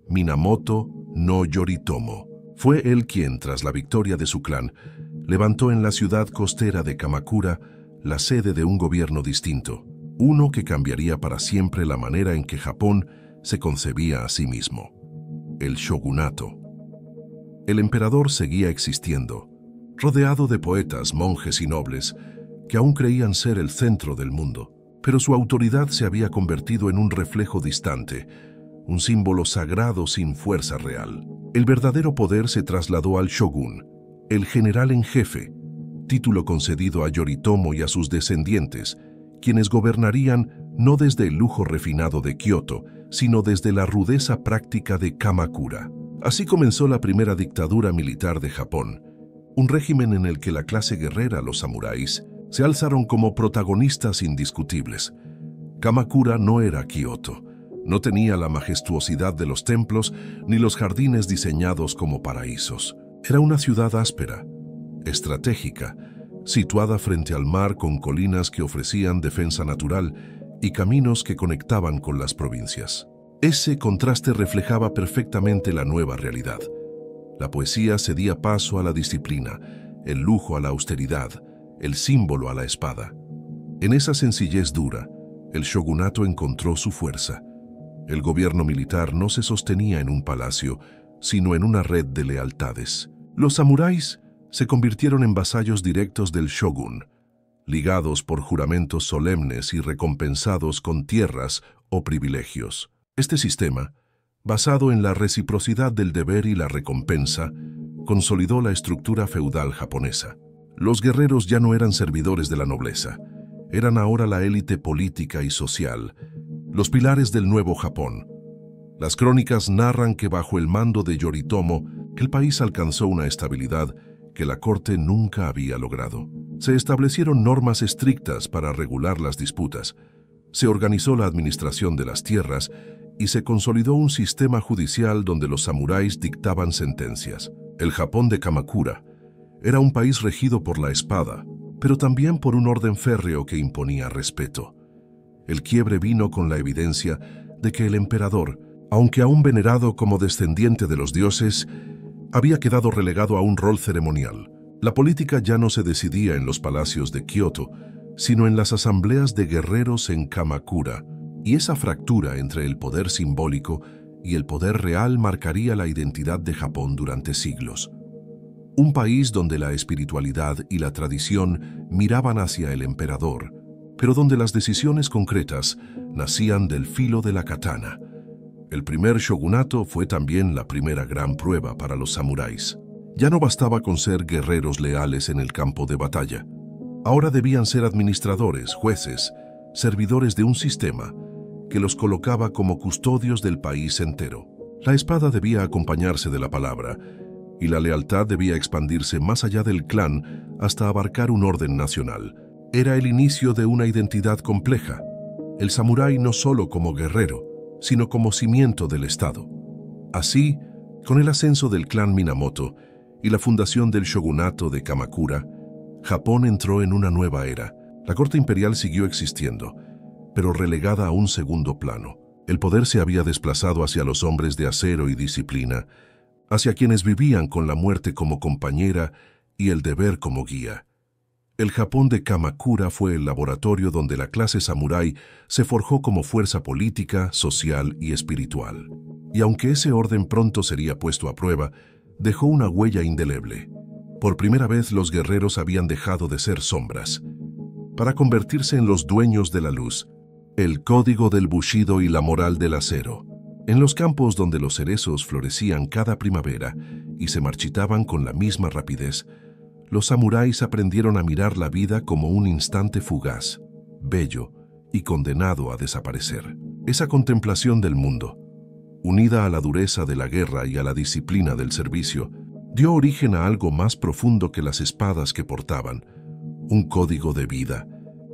Minamoto no Yoritomo. Fue él quien, tras la victoria de su clan, levantó en la ciudad costera de Kamakura la sede de un gobierno distinto, uno que cambiaría para siempre la manera en que Japón se concebía a sí mismo: el shogunato. El emperador seguía existiendo, rodeado de poetas, monjes y nobles que aún creían ser el centro del mundo, pero su autoridad se había convertido en un reflejo distante, un símbolo sagrado sin fuerza real. El verdadero poder se trasladó al shogun, el general en jefe, título concedido a Yoritomo y a sus descendientes, quienes gobernarían no desde el lujo refinado de Kioto, sino desde la rudeza práctica de Kamakura. Así comenzó la primera dictadura militar de Japón, un régimen en el que la clase guerrera, los samuráis, se alzaron como protagonistas indiscutibles. Kamakura no era Kioto, no tenía la majestuosidad de los templos ni los jardines diseñados como paraísos. Era una ciudad áspera, estratégica, situada frente al mar con colinas que ofrecían defensa natural y caminos que conectaban con las provincias. Ese contraste reflejaba perfectamente la nueva realidad. La poesía cedía paso a la disciplina, el lujo a la austeridad, el símbolo a la espada. En esa sencillez dura, el shogunato encontró su fuerza. El gobierno militar no se sostenía en un palacio, sino en una red de lealtades. Los samuráis se convirtieron en vasallos directos del shogun, ligados por juramentos solemnes y recompensados con tierras o privilegios. Este sistema, basado en la reciprocidad del deber y la recompensa, consolidó la estructura feudal japonesa. Los guerreros ya no eran servidores de la nobleza, eran ahora la élite política y social, los pilares del nuevo Japón. Las crónicas narran que bajo el mando de Yoritomo, el país alcanzó una estabilidad que la corte nunca había logrado. Se establecieron normas estrictas para regular las disputas, se organizó la administración de las tierras y se consolidó un sistema judicial donde los samuráis dictaban sentencias. El Japón de Kamakura era un país regido por la espada, pero también por un orden férreo que imponía respeto. El quiebre vino con la evidencia de que el emperador, aunque aún venerado como descendiente de los dioses, había quedado relegado a un rol ceremonial. La política ya no se decidía en los palacios de Kioto, sino en las asambleas de guerreros en Kamakura, y esa fractura entre el poder simbólico y el poder real marcaría la identidad de Japón durante siglos. Un país donde la espiritualidad y la tradición miraban hacia el emperador, pero donde las decisiones concretas nacían del filo de la katana. El primer shogunato fue también la primera gran prueba para los samuráis. Ya no bastaba con ser guerreros leales en el campo de batalla. Ahora debían ser administradores, jueces, servidores de un sistema que los colocaba como custodios del país entero. La espada debía acompañarse de la palabra, y la lealtad debía expandirse más allá del clan hasta abarcar un orden nacional. Era el inicio de una identidad compleja, el samurái no solo como guerrero, sino como cimiento del Estado. Así, con el ascenso del clan Minamoto y la fundación del shogunato de Kamakura, Japón entró en una nueva era. La corte imperial siguió existiendo, pero relegada a un segundo plano. El poder se había desplazado hacia los hombres de acero y disciplina, hacia quienes vivían con la muerte como compañera y el deber como guía. El Japón de Kamakura fue el laboratorio donde la clase samurái se forjó como fuerza política, social y espiritual. Y aunque ese orden pronto sería puesto a prueba, dejó una huella indeleble. Por primera vez los guerreros habían dejado de ser sombras, para convertirse en los dueños de la luz, el código del bushido y la moral del acero. En los campos donde los cerezos florecían cada primavera y se marchitaban con la misma rapidez, los samuráis aprendieron a mirar la vida como un instante fugaz, bello y condenado a desaparecer. Esa contemplación del mundo, unida a la dureza de la guerra y a la disciplina del servicio, dio origen a algo más profundo que las espadas que portaban, un código de vida,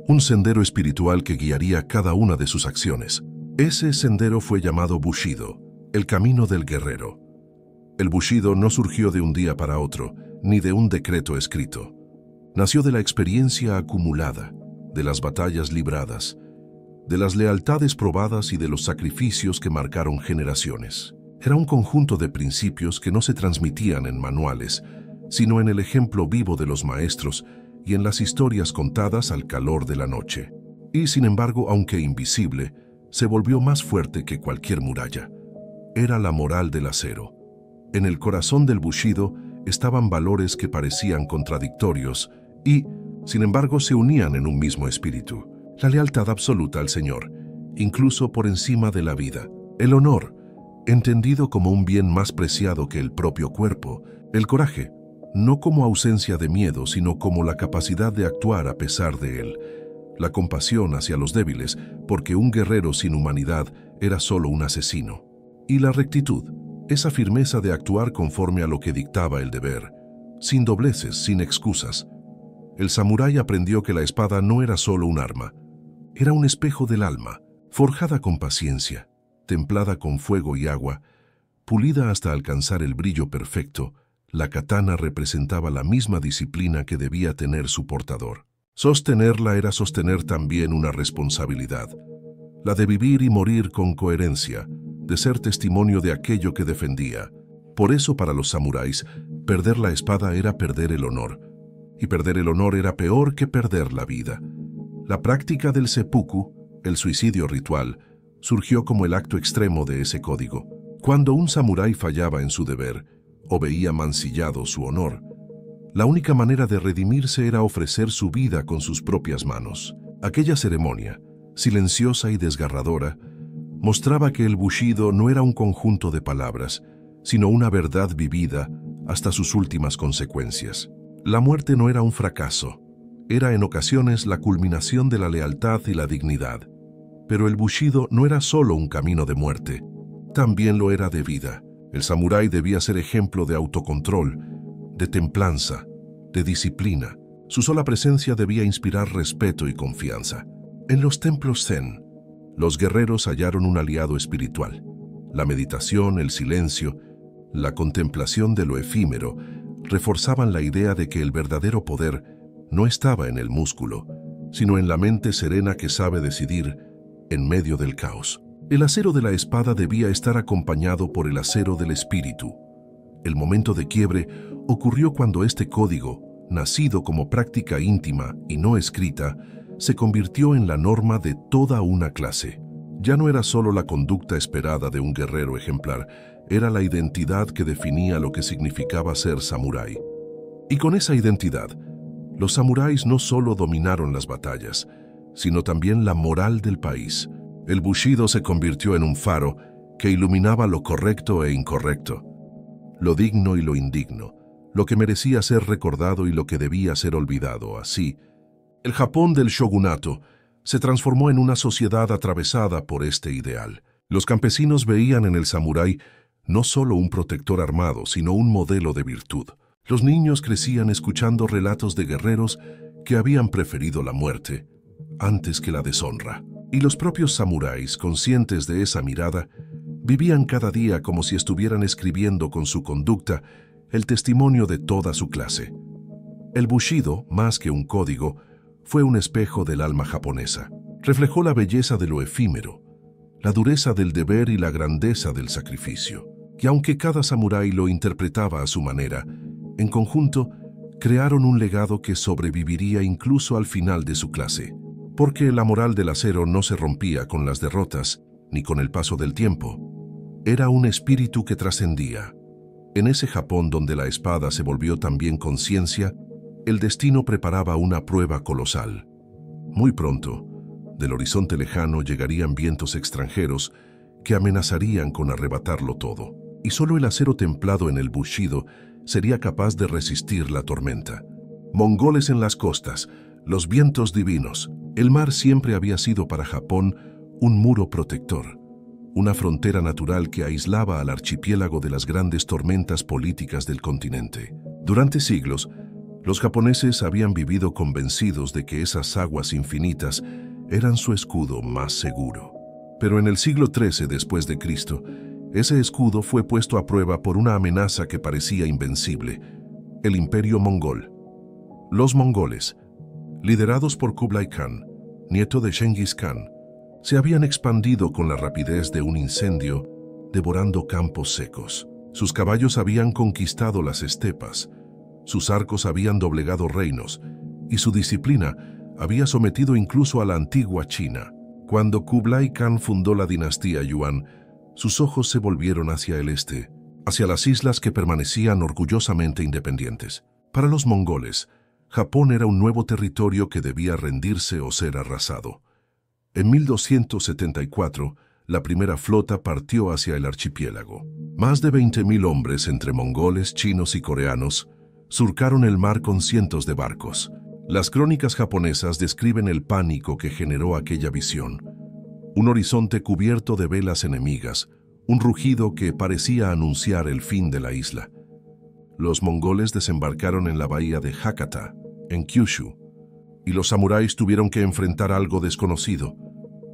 un sendero espiritual que guiaría cada una de sus acciones. Ese sendero fue llamado Bushido, el camino del guerrero. El Bushido no surgió de un día para otro, ni de un decreto escrito. Nació de la experiencia acumulada, de las batallas libradas, de las lealtades probadas y de los sacrificios que marcaron generaciones. Era un conjunto de principios que no se transmitían en manuales, sino en el ejemplo vivo de los maestros y en las historias contadas al calor de la noche. Y, sin embargo, aunque invisible, se volvió más fuerte que cualquier muralla. Era la moral del acero. En el corazón del Bushido estaban valores que parecían contradictorios y, sin embargo, se unían en un mismo espíritu. La lealtad absoluta al Señor, incluso por encima de la vida. El honor, entendido como un bien más preciado que el propio cuerpo. El coraje, no como ausencia de miedo, sino como la capacidad de actuar a pesar de él. La compasión hacia los débiles, porque un guerrero sin humanidad era solo un asesino. Y la rectitud, esa firmeza de actuar conforme a lo que dictaba el deber, sin dobleces, sin excusas. El samurái aprendió que la espada no era solo un arma, era un espejo del alma, forjada con paciencia, templada con fuego y agua, pulida hasta alcanzar el brillo perfecto. La katana representaba la misma disciplina que debía tener su portador. Sostenerla era sostener también una responsabilidad, la de vivir y morir con coherencia, de ser testimonio de aquello que defendía. Por eso para los samuráis, perder la espada era perder el honor, y perder el honor era peor que perder la vida. La práctica del seppuku, el suicidio ritual, surgió como el acto extremo de ese código. Cuando un samurái fallaba en su deber, o veía mancillado su honor, la única manera de redimirse era ofrecer su vida con sus propias manos. Aquella ceremonia, silenciosa y desgarradora, mostraba que el Bushido no era un conjunto de palabras, sino una verdad vivida hasta sus últimas consecuencias. La muerte no era un fracaso, era en ocasiones la culminación de la lealtad y la dignidad. Pero el Bushido no era solo un camino de muerte, también lo era de vida. El samurái debía ser ejemplo de autocontrol, de templanza, de disciplina. Su sola presencia debía inspirar respeto y confianza. En los templos zen, los guerreros hallaron un aliado espiritual. La meditación, el silencio, la contemplación de lo efímero reforzaban la idea de que el verdadero poder no estaba en el músculo, sino en la mente serena que sabe decidir en medio del caos. El acero de la espada debía estar acompañado por el acero del espíritu. El momento de quiebre ocurrió cuando este código, nacido como práctica íntima y no escrita, se convirtió en la norma de toda una clase. Ya no era solo la conducta esperada de un guerrero ejemplar, era la identidad que definía lo que significaba ser samurái. Y con esa identidad, los samuráis no solo dominaron las batallas, sino también la moral del país. El Bushido se convirtió en un faro que iluminaba lo correcto e incorrecto, lo digno y lo indigno, lo que merecía ser recordado y lo que debía ser olvidado. Así, el Japón del shogunato se transformó en una sociedad atravesada por este ideal. Los campesinos veían en el samurái no solo un protector armado, sino un modelo de virtud. Los niños crecían escuchando relatos de guerreros que habían preferido la muerte antes que la deshonra. Y los propios samuráis, conscientes de esa mirada, vivían cada día como si estuvieran escribiendo con su conducta el testimonio de toda su clase. El Bushido, más que un código, fue un espejo del alma japonesa. Reflejó la belleza de lo efímero, la dureza del deber y la grandeza del sacrificio. Y aunque cada samurái lo interpretaba a su manera, en conjunto crearon un legado que sobreviviría incluso al final de su clase. Porque la moral del acero no se rompía con las derrotas ni con el paso del tiempo. Era un espíritu que trascendía. En ese Japón donde la espada se volvió también conciencia, el destino preparaba una prueba colosal. Muy pronto, del horizonte lejano llegarían vientos extranjeros que amenazarían con arrebatarlo todo. Y solo el acero templado en el Bushido sería capaz de resistir la tormenta. Mongoles en las costas, los vientos divinos. El mar siempre había sido para Japón un muro protector, una frontera natural que aislaba al archipiélago de las grandes tormentas políticas del continente. Durante siglos, los japoneses habían vivido convencidos de que esas aguas infinitas eran su escudo más seguro. Pero en el siglo XIII después de Cristo, ese escudo fue puesto a prueba por una amenaza que parecía invencible: el imperio mongol. Los mongoles, liderados por Kublai Khan, nieto de Genghis Khan, Se habían expandido con la rapidez de un incendio, devorando campos secos. Sus caballos habían conquistado las estepas, sus arcos habían doblegado reinos, y su disciplina había sometido incluso a la antigua China. Cuando Kublai Khan fundó la dinastía Yuan, sus ojos se volvieron hacia el este, hacia las islas que permanecían orgullosamente independientes. Para los mongoles, Japón era un nuevo territorio que debía rendirse o ser arrasado. En 1274, la primera flota partió hacia el archipiélago. Más de 20.000 hombres entre mongoles, chinos y coreanos surcaron el mar con cientos de barcos. Las crónicas japonesas describen el pánico que generó aquella visión. Un horizonte cubierto de velas enemigas, un rugido que parecía anunciar el fin de la isla. Los mongoles desembarcaron en la bahía de Hakata, en Kyushu, y los samuráis tuvieron que enfrentar algo desconocido,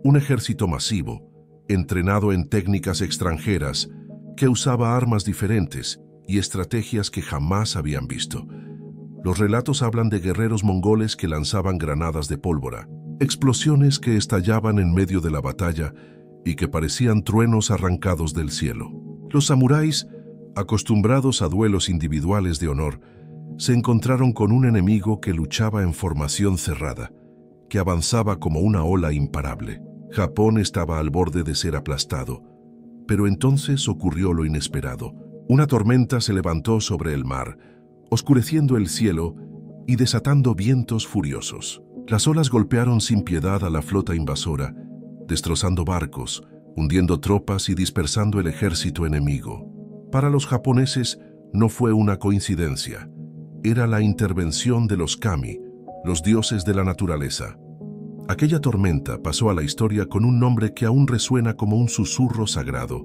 un ejército masivo, entrenado en técnicas extranjeras, que usaba armas diferentes y estrategias que jamás habían visto. Los relatos hablan de guerreros mongoles que lanzaban granadas de pólvora, explosiones que estallaban en medio de la batalla y que parecían truenos arrancados del cielo. Los samuráis, acostumbrados a duelos individuales de honor, se encontraron con un enemigo que luchaba en formación cerrada, que avanzaba como una ola imparable. Japón estaba al borde de ser aplastado, pero entonces ocurrió lo inesperado. Una tormenta se levantó sobre el mar, oscureciendo el cielo y desatando vientos furiosos. Las olas golpearon sin piedad a la flota invasora, destrozando barcos, hundiendo tropas y dispersando el ejército enemigo. Para los japoneses no fue una coincidencia, era la intervención de los kami, los dioses de la naturaleza. Aquella tormenta pasó a la historia con un nombre que aún resuena como un susurro sagrado: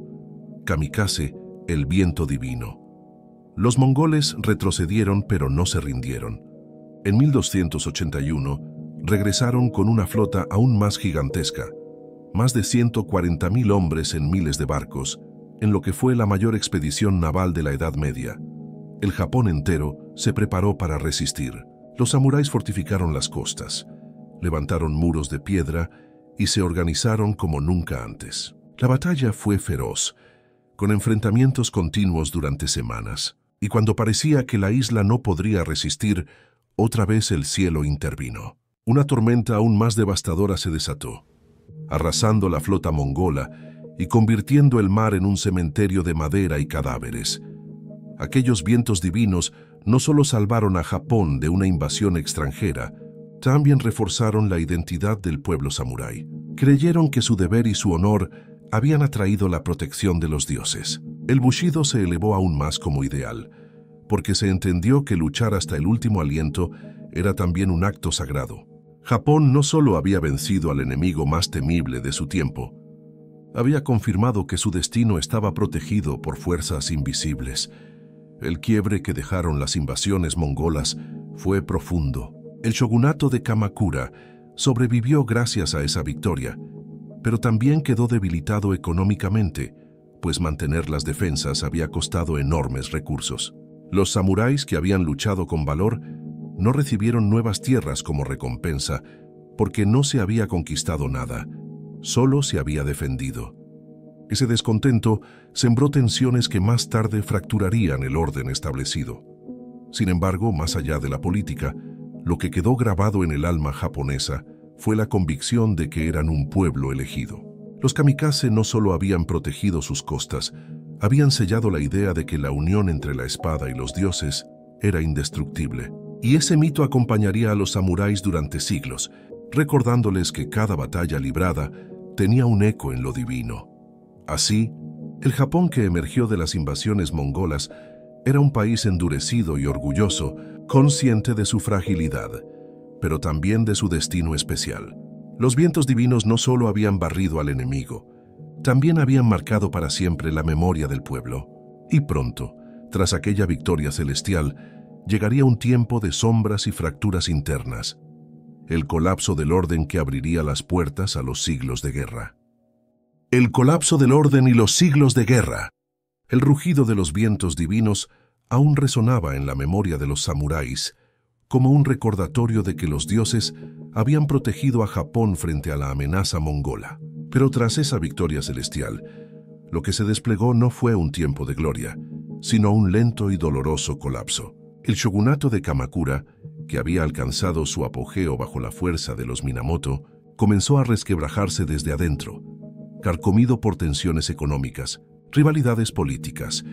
Kamikaze, el viento divino. Los mongoles retrocedieron pero no se rindieron. En 1281 regresaron con una flota aún más gigantesca, más de 140.000 hombres en miles de barcos, en lo que fue la mayor expedición naval de la Edad Media. El Japón entero se preparó para resistir. Los samuráis fortificaron las costas, levantaron muros de piedra y se organizaron como nunca antes. La batalla fue feroz, con enfrentamientos continuos durante semanas, y cuando parecía que la isla no podría resistir, otra vez el cielo intervino. Una tormenta aún más devastadora se desató, arrasando la flota mongola y convirtiendo el mar en un cementerio de madera y cadáveres. Aquellos vientos divinos no solo salvaron a Japón de una invasión extranjera, también reforzaron la identidad del pueblo samurái. Creyeron que su deber y su honor habían atraído la protección de los dioses. El bushido se elevó aún más como ideal, porque se entendió que luchar hasta el último aliento era también un acto sagrado. Japón no solo había vencido al enemigo más temible de su tiempo, había confirmado que su destino estaba protegido por fuerzas invisibles. El quiebre que dejaron las invasiones mongolas fue profundo. El shogunato de Kamakura sobrevivió gracias a esa victoria, pero también quedó debilitado económicamente, pues mantener las defensas había costado enormes recursos. Los samuráis que habían luchado con valor no recibieron nuevas tierras como recompensa, porque no se había conquistado nada, solo se había defendido. Ese descontento sembró tensiones que más tarde fracturarían el orden establecido. Sin embargo, más allá de la política, lo que quedó grabado en el alma japonesa fue la convicción de que eran un pueblo elegido. Los kamikaze no solo habían protegido sus costas, habían sellado la idea de que la unión entre la espada y los dioses era indestructible. Y ese mito acompañaría a los samuráis durante siglos, recordándoles que cada batalla librada tenía un eco en lo divino. Así, el Japón que emergió de las invasiones mongolas era un país endurecido y orgulloso, consciente de su fragilidad, pero también de su destino especial. Los vientos divinos no solo habían barrido al enemigo, también habían marcado para siempre la memoria del pueblo. Y pronto, tras aquella victoria celestial, llegaría un tiempo de sombras y fracturas internas, el colapso del orden que abriría las puertas a los siglos de guerra. El colapso del orden y los siglos de guerra. El rugido de los vientos divinos aún resonaba en la memoria de los samuráis, como un recordatorio de que los dioses habían protegido a Japón frente a la amenaza mongola. Pero tras esa victoria celestial, lo que se desplegó no fue un tiempo de gloria, sino un lento y doloroso colapso. El shogunato de Kamakura, que había alcanzado su apogeo bajo la fuerza de los Minamoto, comenzó a resquebrajarse desde adentro, carcomido por tensiones económicas, rivalidades políticas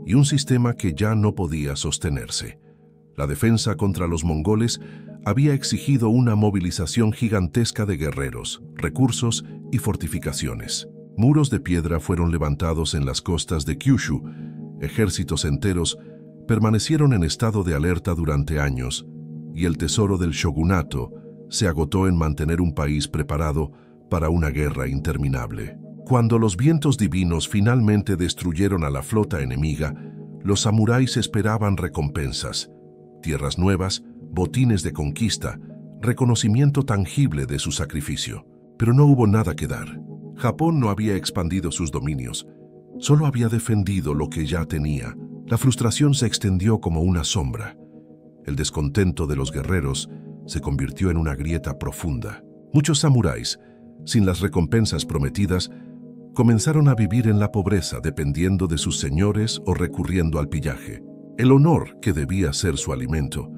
y un sistema que ya no podía sostenerse. La defensa contra los mongoles había exigido una movilización gigantesca de guerreros, recursos y fortificaciones. Muros de piedra fueron levantados en las costas de Kyushu. Ejércitos enteros permanecieron en estado de alerta durante años, y el tesoro del shogunato se agotó en mantener un país preparado para una guerra interminable. Cuando los vientos divinos finalmente destruyeron a la flota enemiga, los samuráis esperaban recompensas, tierras nuevas, botines de conquista, reconocimiento tangible de su sacrificio. Pero no hubo nada que dar. Japón no había expandido sus dominios, solo había defendido lo que ya tenía. La frustración se extendió como una sombra. El descontento de los guerreros se convirtió en una grieta profunda. Muchos samuráis, sin las recompensas prometidas, comenzaron a vivir en la pobreza dependiendo de sus señores o recurriendo al pillaje. El honor, que debía ser su alimento,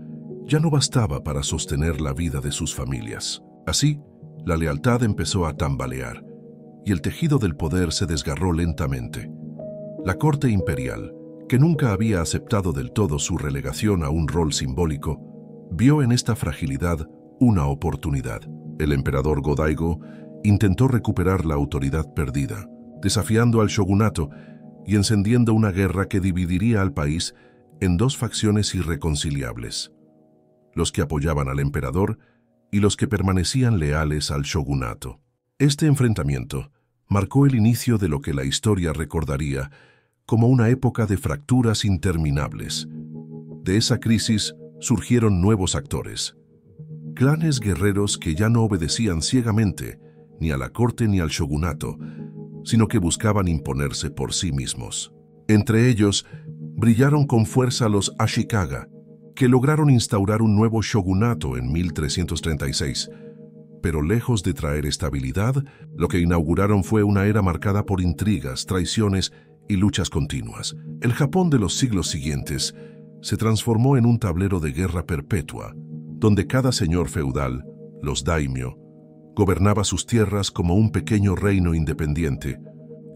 ya no bastaba para sostener la vida de sus familias. Así, la lealtad empezó a tambalear y el tejido del poder se desgarró lentamente. La corte imperial, que nunca había aceptado del todo su relegación a un rol simbólico, vio en esta fragilidad una oportunidad. El emperador Go-Daigo intentó recuperar la autoridad perdida, desafiando al shogunato y encendiendo una guerra que dividiría al país en dos facciones irreconciliables: los que apoyaban al emperador y los que permanecían leales al shogunato. Este enfrentamiento marcó el inicio de lo que la historia recordaría como una época de fracturas interminables. De esa crisis surgieron nuevos actores, clanes guerreros que ya no obedecían ciegamente ni a la corte ni al shogunato, sino que buscaban imponerse por sí mismos. Entre ellos, brillaron con fuerza los Ashikaga, que lograron instaurar un nuevo shogunato en 1336. Pero lejos de traer estabilidad, lo que inauguraron fue una era marcada por intrigas, traiciones y luchas continuas. El Japón de los siglos siguientes se transformó en un tablero de guerra perpetua, donde cada señor feudal, los daimyo, gobernaba sus tierras como un pequeño reino independiente,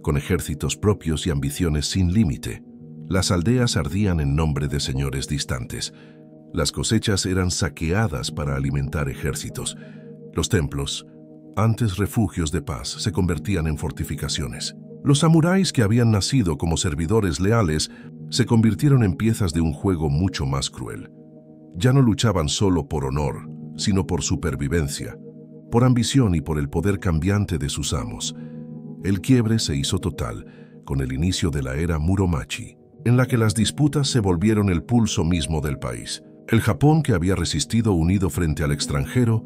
con ejércitos propios y ambiciones sin límite. Las aldeas ardían en nombre de señores distantes. Las cosechas eran saqueadas para alimentar ejércitos. Los templos, antes refugios de paz, se convertían en fortificaciones. Los samuráis, que habían nacido como servidores leales, se convirtieron en piezas de un juego mucho más cruel. Ya no luchaban solo por honor, sino por supervivencia, por ambición y por el poder cambiante de sus amos. El quiebre se hizo total con el inicio de la era Muromachi, en la que las disputas se volvieron el pulso mismo del país. El Japón, que había resistido unido frente al extranjero,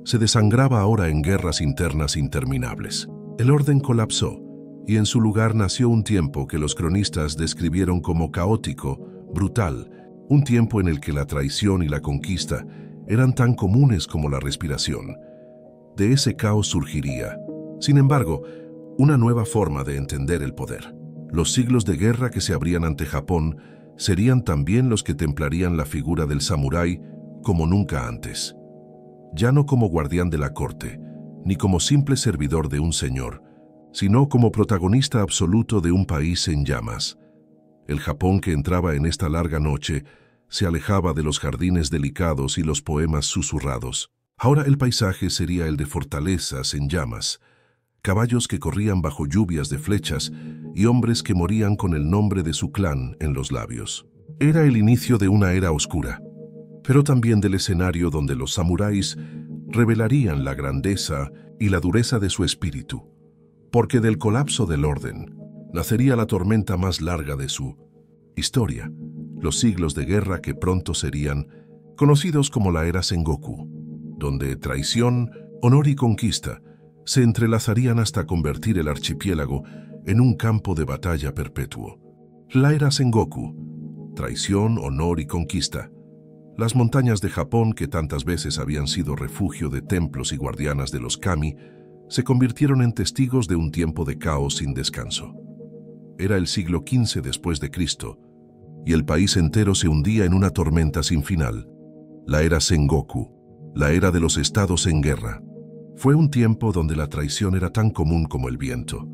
se desangraba ahora en guerras internas interminables. El orden colapsó, y en su lugar nació un tiempo que los cronistas describieron como caótico, brutal, un tiempo en el que la traición y la conquista eran tan comunes como la respiración. De ese caos surgiría, sin embargo, una nueva forma de entender el poder. Los siglos de guerra que se abrían ante Japón serían también los que templarían la figura del samurái como nunca antes. Ya no como guardián de la corte, ni como simple servidor de un señor, sino como protagonista absoluto de un país en llamas. El Japón que entraba en esta larga noche se alejaba de los jardines delicados y los poemas susurrados. Ahora el paisaje sería el de fortalezas en llamas, caballos que corrían bajo lluvias de flechas y hombres que morían con el nombre de su clan en los labios. Era el inicio de una era oscura, pero también del escenario donde los samuráis revelarían la grandeza y la dureza de su espíritu, porque del colapso del orden nacería la tormenta más larga de su historia, los siglos de guerra que pronto serían conocidos como la era Sengoku, donde traición, honor y conquista se entrelazarían hasta convertir el archipiélago en un campo de batalla perpetuo. La era Sengoku, traición, honor y conquista. Las montañas de Japón, que tantas veces habían sido refugio de templos y guardianas de los kami, se convirtieron en testigos de un tiempo de caos sin descanso. Era el siglo XV después de Cristo, y el país entero se hundía en una tormenta sin final, la era Sengoku, la era de los estados en guerra. Fue un tiempo donde la traición era tan común como el viento,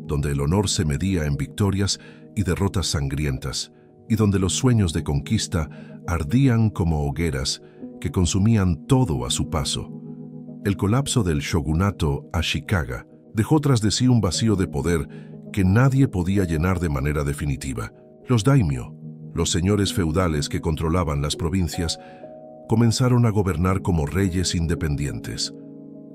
donde el honor se medía en victorias y derrotas sangrientas, y donde los sueños de conquista ardían como hogueras que consumían todo a su paso. El colapso del shogunato Ashikaga dejó tras de sí un vacío de poder que nadie podía llenar de manera definitiva. Los daimyo, los señores feudales que controlaban las provincias, comenzaron a gobernar como reyes independientes.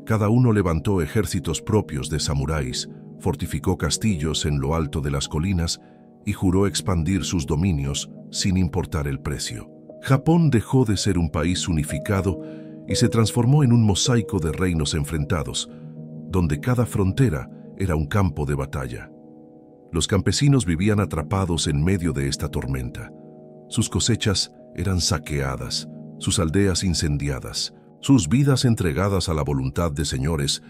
Cada uno levantó ejércitos propios de samuráis, fortificó castillos en lo alto de las colinas y juró expandir sus dominios sin importar el precio. Japón dejó de ser un país unificado y se transformó en un mosaico de reinos enfrentados, donde cada frontera era un campo de batalla. Los campesinos vivían atrapados en medio de esta tormenta. Sus cosechas eran saqueadas, sus aldeas incendiadas, sus vidas entregadas a la voluntad de señores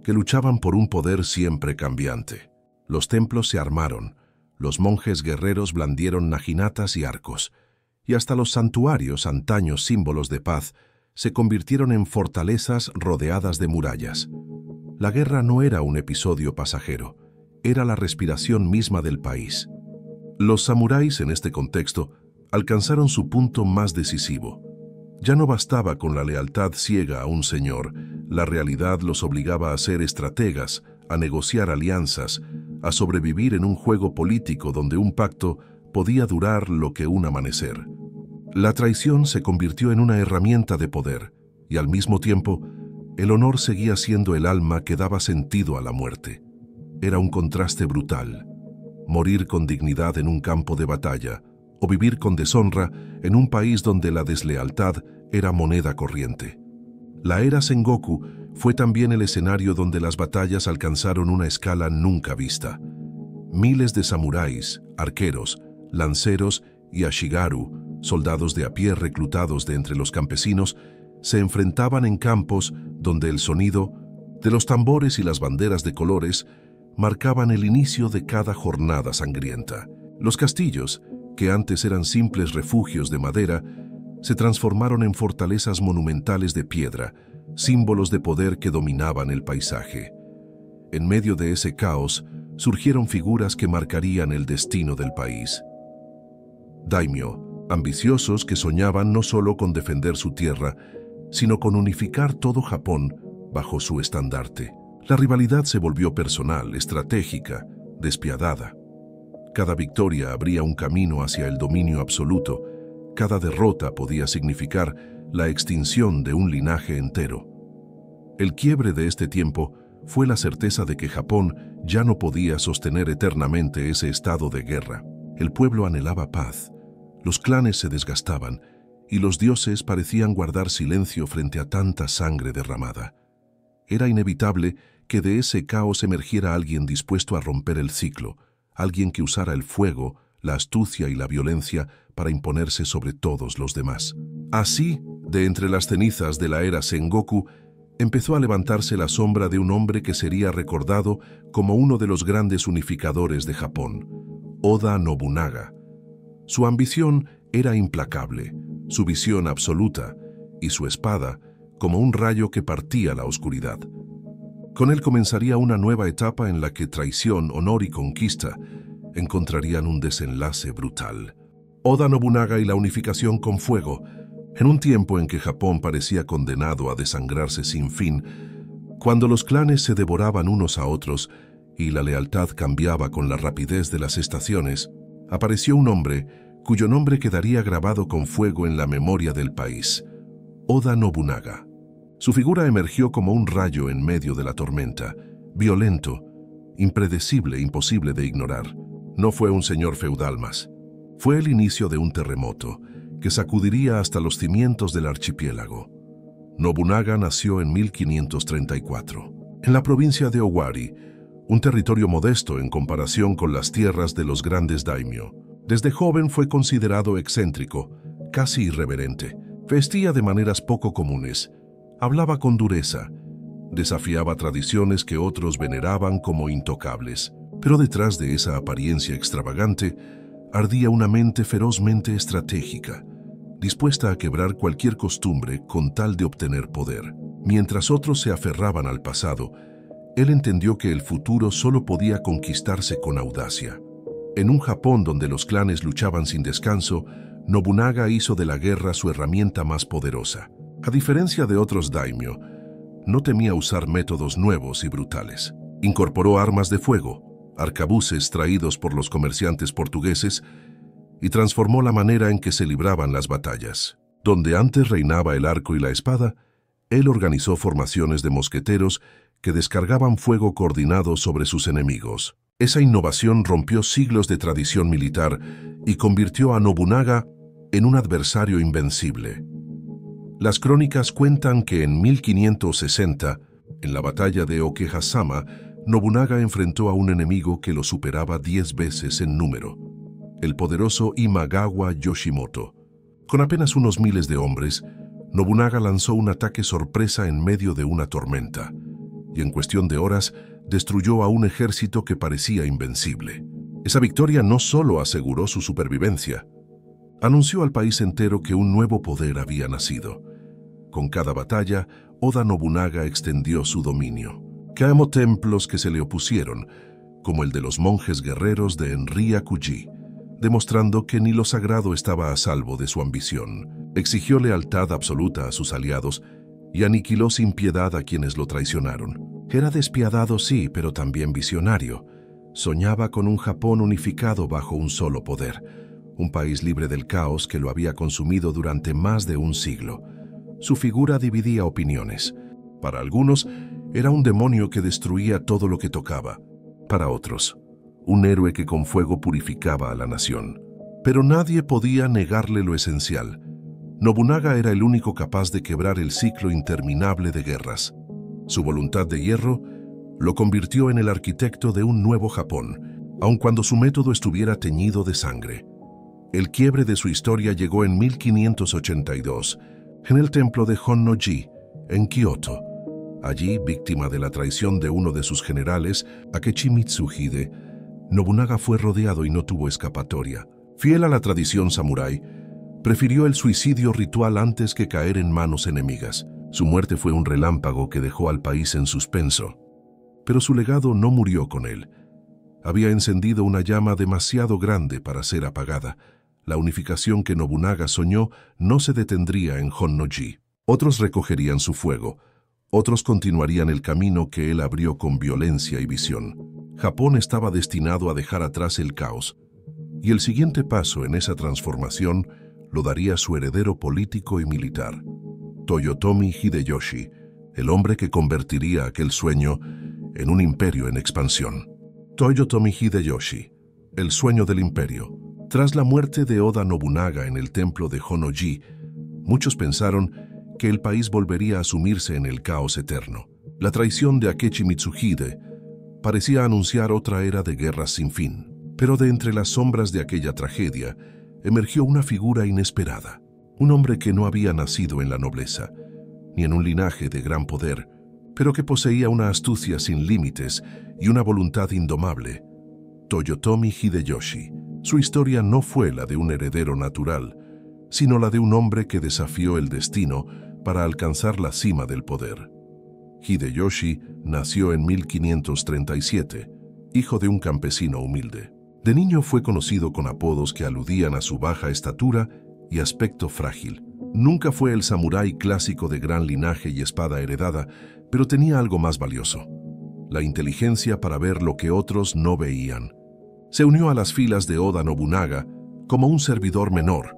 que luchaban por un poder siempre cambiante. Los templos se armaron, los monjes guerreros blandieron naginatas y arcos, y hasta los santuarios, antaños símbolos de paz, se convirtieron en fortalezas rodeadas de murallas. La guerra no era un episodio pasajero, era la respiración misma del país. Los samuráis, en este contexto, alcanzaron su punto más decisivo. Ya no bastaba con la lealtad ciega a un señor, la realidad los obligaba a ser estrategas, a negociar alianzas, a sobrevivir en un juego político donde un pacto podía durar lo que un amanecer. La traición se convirtió en una herramienta de poder, y al mismo tiempo, el honor seguía siendo el alma que daba sentido a la muerte. Era un contraste brutal. Morir con dignidad en un campo de batalla, o vivir con deshonra en un país donde la deslealtad era moneda corriente. La era Sengoku fue también el escenario donde las batallas alcanzaron una escala nunca vista. Miles de samuráis, arqueros, lanceros y ashigaru, soldados de a pie reclutados de entre los campesinos, se enfrentaban en campos donde el sonido de los tambores y las banderas de colores marcaban el inicio de cada jornada sangrienta. Los castillos, que antes eran simples refugios de madera, se transformaron en fortalezas monumentales de piedra, símbolos de poder que dominaban el paisaje. En medio de ese caos, surgieron figuras que marcarían el destino del país. Daimyo, ambiciosos que soñaban no solo con defender su tierra, sino con unificar todo Japón bajo su estandarte. La rivalidad se volvió personal, estratégica, despiadada. Cada victoria abría un camino hacia el dominio absoluto. Cada derrota podía significar la extinción de un linaje entero. El quiebre de este tiempo fue la certeza de que Japón ya no podía sostener eternamente ese estado de guerra. El pueblo anhelaba paz, los clanes se desgastaban y los dioses parecían guardar silencio frente a tanta sangre derramada. Era inevitable que de ese caos emergiera alguien dispuesto a romper el ciclo, alguien que usara el fuego, la astucia y la violencia para imponerse sobre todos los demás. Así, de entre las cenizas de la era Sengoku, empezó a levantarse la sombra de un hombre que sería recordado como uno de los grandes unificadores de Japón, Oda Nobunaga. Su ambición era implacable, su visión absoluta, y su espada como un rayo que partía la oscuridad. Con él comenzaría una nueva etapa en la que traición, honor y conquista encontrarían un desenlace brutal. Oda Nobunaga y la unificación con fuego, en un tiempo en que Japón parecía condenado a desangrarse sin fin, cuando los clanes se devoraban unos a otros y la lealtad cambiaba con la rapidez de las estaciones, apareció un hombre cuyo nombre quedaría grabado con fuego en la memoria del país: Oda Nobunaga. Su figura emergió como un rayo en medio de la tormenta, violento, impredecible, imposible de ignorar. No fue un señor feudal más. Fue el inicio de un terremoto que sacudiría hasta los cimientos del archipiélago. Nobunaga nació en 1534, en la provincia de Owari, un territorio modesto en comparación con las tierras de los grandes daimyo. Desde joven fue considerado excéntrico, casi irreverente, Vestía de maneras poco comunes, hablaba con dureza, desafiaba tradiciones que otros veneraban como intocables. Pero detrás de esa apariencia extravagante ardía una mente ferozmente estratégica, dispuesta a quebrar cualquier costumbre con tal de obtener poder. Mientras otros se aferraban al pasado, él entendió que el futuro solo podía conquistarse con audacia. En un Japón donde los clanes luchaban sin descanso, Nobunaga hizo de la guerra su herramienta más poderosa. A diferencia de otros daimyo, no temía usar métodos nuevos y brutales. Incorporó armas de fuego, arcabuces traídos por los comerciantes portugueses, y transformó la manera en que se libraban las batallas. Donde antes reinaba el arco y la espada, él organizó formaciones de mosqueteros que descargaban fuego coordinado sobre sus enemigos. Esa innovación rompió siglos de tradición militar y convirtió a Nobunaga en un adversario invencible. Las crónicas cuentan que en 1560, en la batalla de Okehazama, Nobunaga enfrentó a un enemigo que lo superaba 10 veces en número, el poderoso Imagawa Yoshimoto. Con apenas unos miles de hombres, Nobunaga lanzó un ataque sorpresa en medio de una tormenta, y en cuestión de horas destruyó a un ejército que parecía invencible. Esa victoria no solo aseguró su supervivencia, anunció al país entero que un nuevo poder había nacido. Con cada batalla, Oda Nobunaga extendió su dominio. Quemó templos que se le opusieron, como el de los monjes guerreros de Enryakuji, demostrando que ni lo sagrado estaba a salvo de su ambición. Exigió lealtad absoluta a sus aliados y aniquiló sin piedad a quienes lo traicionaron. Era despiadado, sí, pero también visionario. Soñaba con un Japón unificado bajo un solo poder, un país libre del caos que lo había consumido durante más de un siglo. Su figura dividía opiniones. Para algunos, era un demonio que destruía todo lo que tocaba. Para otros, un héroe que con fuego purificaba a la nación. Pero nadie podía negarle lo esencial. Nobunaga era el único capaz de quebrar el ciclo interminable de guerras. Su voluntad de hierro lo convirtió en el arquitecto de un nuevo Japón, aun cuando su método estuviera teñido de sangre. El quiebre de su historia llegó en 1582, en el templo de Honnoji, en Kioto. Allí, víctima de la traición de uno de sus generales, Akechi Mitsuhide, Nobunaga fue rodeado y no tuvo escapatoria. Fiel a la tradición samurái, prefirió el suicidio ritual antes que caer en manos enemigas. Su muerte fue un relámpago que dejó al país en suspenso. Pero su legado no murió con él. Había encendido una llama demasiado grande para ser apagada. La unificación que Nobunaga soñó no se detendría en Honnoji. Otros recogerían su fuego. Otros continuarían el camino que él abrió con violencia y visión. Japón estaba destinado a dejar atrás el caos, y el siguiente paso en esa transformación lo daría su heredero político y militar, Toyotomi Hideyoshi, el hombre que convertiría aquel sueño en un imperio en expansión. Toyotomi Hideyoshi, el sueño del imperio. Tras la muerte de Oda Nobunaga en el templo de Honnoji, muchos pensaron que el país volvería a sumirse en el caos eterno. La traición de Akechi Mitsuhide parecía anunciar otra era de guerras sin fin. Pero de entre las sombras de aquella tragedia emergió una figura inesperada. Un hombre que no había nacido en la nobleza, ni en un linaje de gran poder, pero que poseía una astucia sin límites y una voluntad indomable. Toyotomi Hideyoshi. Su historia no fue la de un heredero natural, sino la de un hombre que desafió el destino para alcanzar la cima del poder. Hideyoshi nació en 1537, hijo de un campesino humilde. De niño fue conocido con apodos que aludían a su baja estatura y aspecto frágil. Nunca fue el samurái clásico de gran linaje y espada heredada, pero tenía algo más valioso: la inteligencia para ver lo que otros no veían. Se unió a las filas de Oda Nobunaga como un servidor menor,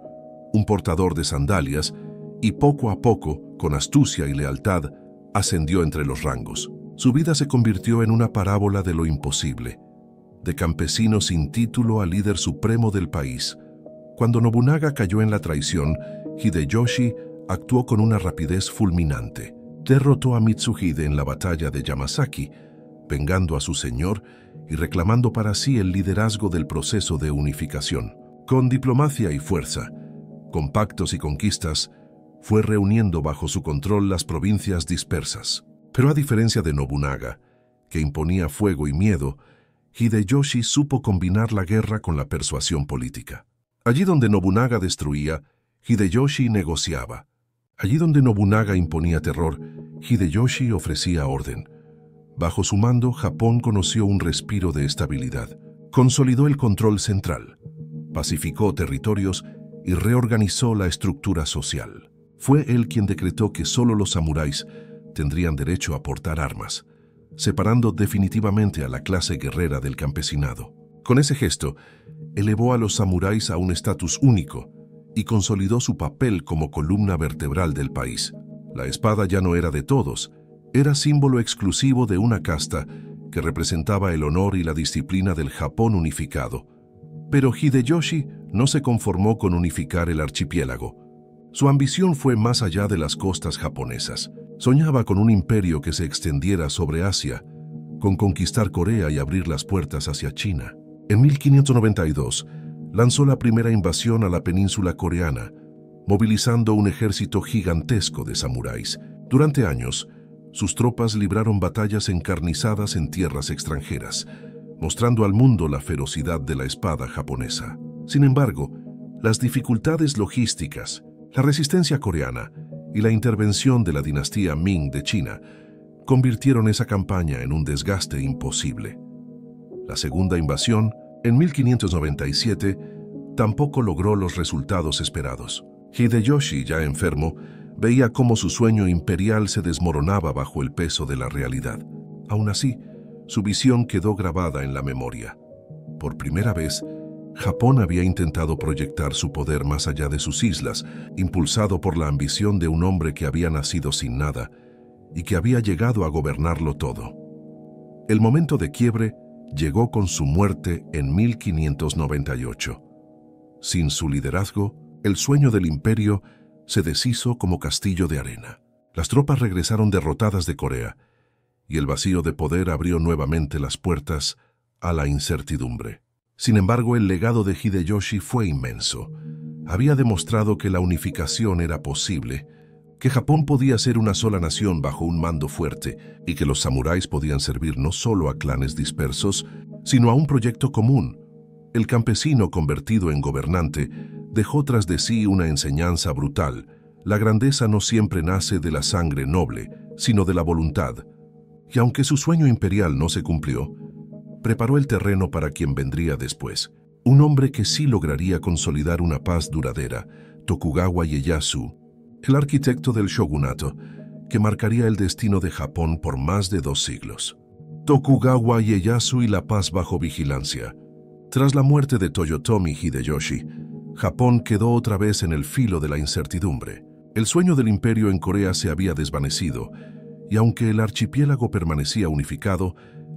un portador de sandalias, y poco a poco, con astucia y lealtad, ascendió entre los rangos. Su vida se convirtió en una parábola de lo imposible, de campesino sin título a líder supremo del país. Cuando Nobunaga cayó en la traición, Hideyoshi actuó con una rapidez fulminante. Derrotó a Mitsuhide en la batalla de Yamasaki, vengando a su señor y reclamando para sí el liderazgo del proceso de unificación. Con diplomacia y fuerza, con pactos y conquistas, fue reuniendo bajo su control las provincias dispersas. Pero a diferencia de Nobunaga, que imponía fuego y miedo, Hideyoshi supo combinar la guerra con la persuasión política. Allí donde Nobunaga destruía, Hideyoshi negociaba. Allí donde Nobunaga imponía terror, Hideyoshi ofrecía orden. Bajo su mando, Japón conoció un respiro de estabilidad. Consolidó el control central, pacificó territorios y reorganizó la estructura social. Fue él quien decretó que solo los samuráis tendrían derecho a portar armas, separando definitivamente a la clase guerrera del campesinado. Con ese gesto, elevó a los samuráis a un estatus único y consolidó su papel como columna vertebral del país. La espada ya no era de todos, era símbolo exclusivo de una casta que representaba el honor y la disciplina del Japón unificado. Pero Hideyoshi no se conformó con unificar el archipiélago. Su ambición fue más allá de las costas japonesas. Soñaba con un imperio que se extendiera sobre Asia, con conquistar Corea y abrir las puertas hacia China. En 1592, lanzó la primera invasión a la península coreana, movilizando un ejército gigantesco de samuráis. Durante años, sus tropas libraron batallas encarnizadas en tierras extranjeras, mostrando al mundo la ferocidad de la espada japonesa. Sin embargo, las dificultades logísticas, la resistencia coreana y la intervención de la dinastía Ming de China convirtieron esa campaña en un desgaste imposible. La segunda invasión, en 1597, tampoco logró los resultados esperados. Hideyoshi, ya enfermo, veía cómo su sueño imperial se desmoronaba bajo el peso de la realidad. Aún así, su visión quedó grabada en la memoria. Por primera vez, Japón había intentado proyectar su poder más allá de sus islas, impulsado por la ambición de un hombre que había nacido sin nada y que había llegado a gobernarlo todo. El momento de quiebre llegó con su muerte en 1598. Sin su liderazgo, el sueño del imperio se deshizo como castillo de arena. Las tropas regresaron derrotadas de Corea, y el vacío de poder abrió nuevamente las puertas a la incertidumbre. Sin embargo, el legado de Hideyoshi fue inmenso. Había demostrado que la unificación era posible, que Japón podía ser una sola nación bajo un mando fuerte y que los samuráis podían servir no solo a clanes dispersos, sino a un proyecto común. El campesino convertido en gobernante dejó tras de sí una enseñanza brutal. La grandeza no siempre nace de la sangre noble, sino de la voluntad. Y aunque su sueño imperial no se cumplió, preparó el terreno para quien vendría después. Un hombre que sí lograría consolidar una paz duradera, Tokugawa Ieyasu, el arquitecto del shogunato, que marcaría el destino de Japón por más de 2 siglos. Tokugawa Ieyasu y la paz bajo vigilancia. Tras la muerte de Toyotomi Hideyoshi, Japón quedó otra vez en el filo de la incertidumbre. El sueño del imperio en Corea se había desvanecido, y aunque el archipiélago permanecía unificado,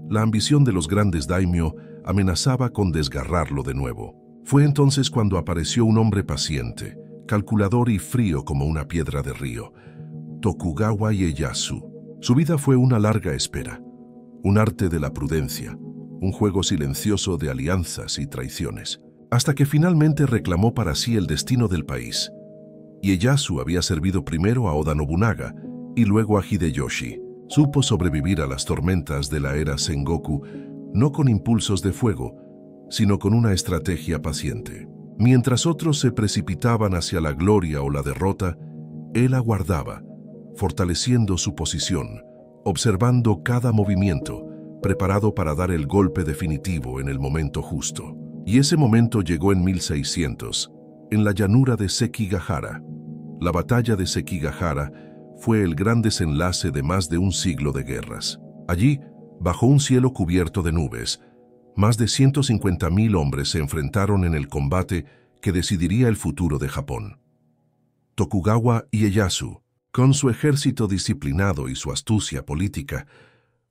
la ambición de los grandes daimyo amenazaba con desgarrarlo de nuevo. Fue entonces cuando apareció un hombre paciente, calculador y frío como una piedra de río, Tokugawa Ieyasu. Su vida fue una larga espera, un arte de la prudencia, un juego silencioso de alianzas y traiciones, hasta que finalmente reclamó para sí el destino del país. Ieyasu había servido primero a Oda Nobunaga y luego a Hideyoshi. Supo sobrevivir a las tormentas de la era Sengoku, no con impulsos de fuego, sino con una estrategia paciente. Mientras otros se precipitaban hacia la gloria o la derrota, él aguardaba, fortaleciendo su posición, observando cada movimiento, preparado para dar el golpe definitivo en el momento justo. Y ese momento llegó en 1600, en la llanura de Sekigahara. La batalla de Sekigahara fue el gran desenlace de más de un siglo de guerras. Allí, bajo un cielo cubierto de nubes, más de 150.000 hombres se enfrentaron en el combate que decidiría el futuro de Japón. Tokugawa Ieyasu, con su ejército disciplinado y su astucia política,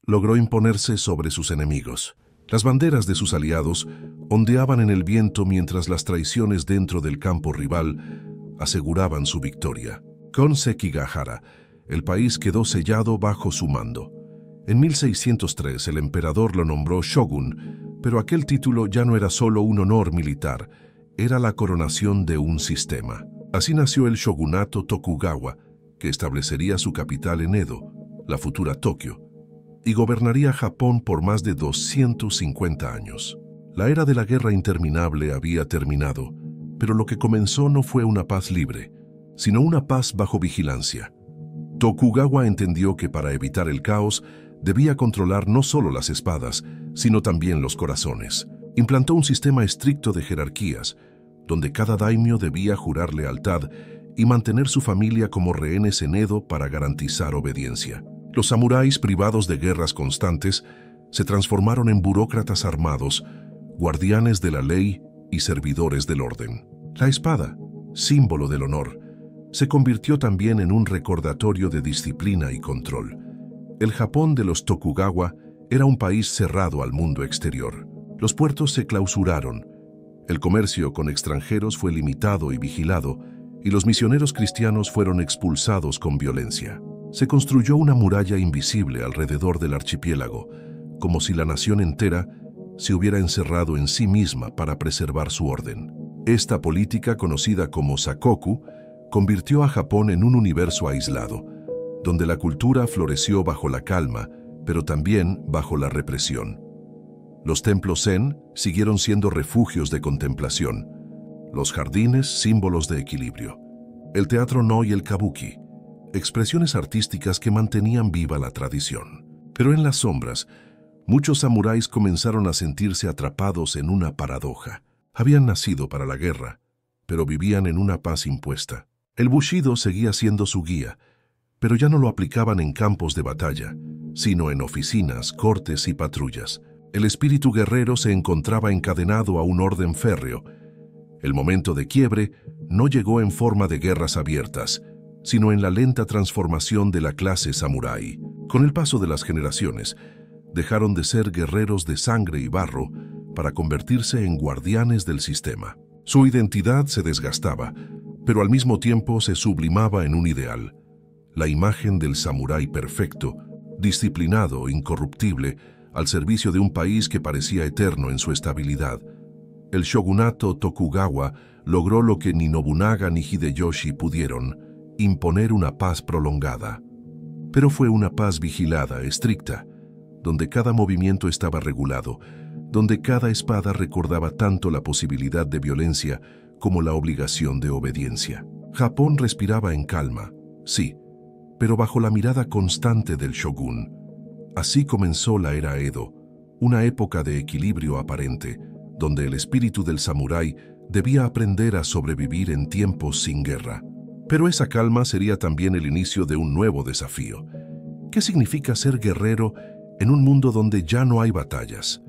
logró imponerse sobre sus enemigos. Las banderas de sus aliados ondeaban en el viento mientras las traiciones dentro del campo rival aseguraban su victoria. Con Sekigahara, el país quedó sellado bajo su mando. En 1603 el emperador lo nombró shogun, pero aquel título ya no era solo un honor militar, era la coronación de un sistema. Así nació el shogunato Tokugawa, que establecería su capital en Edo, la futura Tokio, y gobernaría Japón por más de 250 años. La era de la guerra interminable había terminado, pero lo que comenzó no fue una paz libre, sino una paz bajo vigilancia. Tokugawa entendió que para evitar el caos debía controlar no solo las espadas, sino también los corazones. Implantó un sistema estricto de jerarquías, donde cada daimyo debía jurar lealtad y mantener su familia como rehenes en Edo para garantizar obediencia. Los samuráis, privados de guerras constantes, se transformaron en burócratas armados, guardianes de la ley y servidores del orden. La espada, símbolo del honor, se convirtió también en un recordatorio de disciplina y control. El Japón de los Tokugawa era un país cerrado al mundo exterior. Los puertos se clausuraron, el comercio con extranjeros fue limitado y vigilado, y los misioneros cristianos fueron expulsados con violencia. Se construyó una muralla invisible alrededor del archipiélago, como si la nación entera se hubiera encerrado en sí misma para preservar su orden. Esta política, conocida como Sakoku, convirtió a Japón en un universo aislado, donde la cultura floreció bajo la calma, pero también bajo la represión. Los templos zen siguieron siendo refugios de contemplación, los jardines símbolos de equilibrio, el teatro no y el kabuki, expresiones artísticas que mantenían viva la tradición. Pero en las sombras, muchos samuráis comenzaron a sentirse atrapados en una paradoja. Habían nacido para la guerra, pero vivían en una paz impuesta. El bushido seguía siendo su guía, pero ya no lo aplicaban en campos de batalla, sino en oficinas, cortes y patrullas. El espíritu guerrero se encontraba encadenado a un orden férreo. El momento de quiebre no llegó en forma de guerras abiertas, sino en la lenta transformación de la clase samurái. Con el paso de las generaciones, dejaron de ser guerreros de sangre y barro para convertirse en guardianes del sistema. Su identidad se desgastaba, pero al mismo tiempo se sublimaba en un ideal, la imagen del samurái perfecto, disciplinado, incorruptible, al servicio de un país que parecía eterno en su estabilidad. El shogunato Tokugawa logró lo que ni Nobunaga ni Hideyoshi pudieron, imponer una paz prolongada. Pero fue una paz vigilada, estricta, donde cada movimiento estaba regulado, donde cada espada recordaba tanto la posibilidad de violencia como la obligación de obediencia. Japón respiraba en calma, sí, pero bajo la mirada constante del shogun. Así comenzó la era Edo, una época de equilibrio aparente, donde el espíritu del samurái debía aprender a sobrevivir en tiempos sin guerra. Pero esa calma sería también el inicio de un nuevo desafío. ¿Qué significa ser guerrero en un mundo donde ya no hay batallas?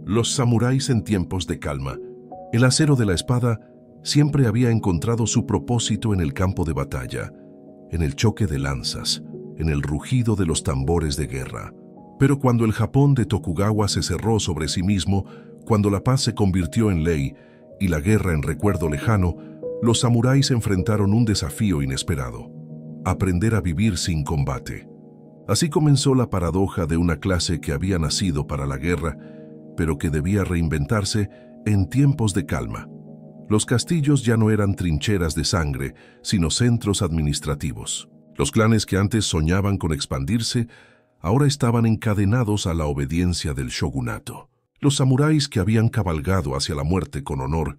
Los samuráis en tiempos de calma. El acero de la espada siempre había encontrado su propósito en el campo de batalla, en el choque de lanzas, en el rugido de los tambores de guerra. Pero cuando el Japón de Tokugawa se cerró sobre sí mismo, cuando la paz se convirtió en ley y la guerra en recuerdo lejano, los samuráis enfrentaron un desafío inesperado: aprender a vivir sin combate. Así comenzó la paradoja de una clase que había nacido para la guerra, pero que debía reinventarse en tiempos de calma. Los castillos ya no eran trincheras de sangre, sino centros administrativos. Los clanes que antes soñaban con expandirse, ahora estaban encadenados a la obediencia del shogunato. Los samuráis que habían cabalgado hacia la muerte con honor,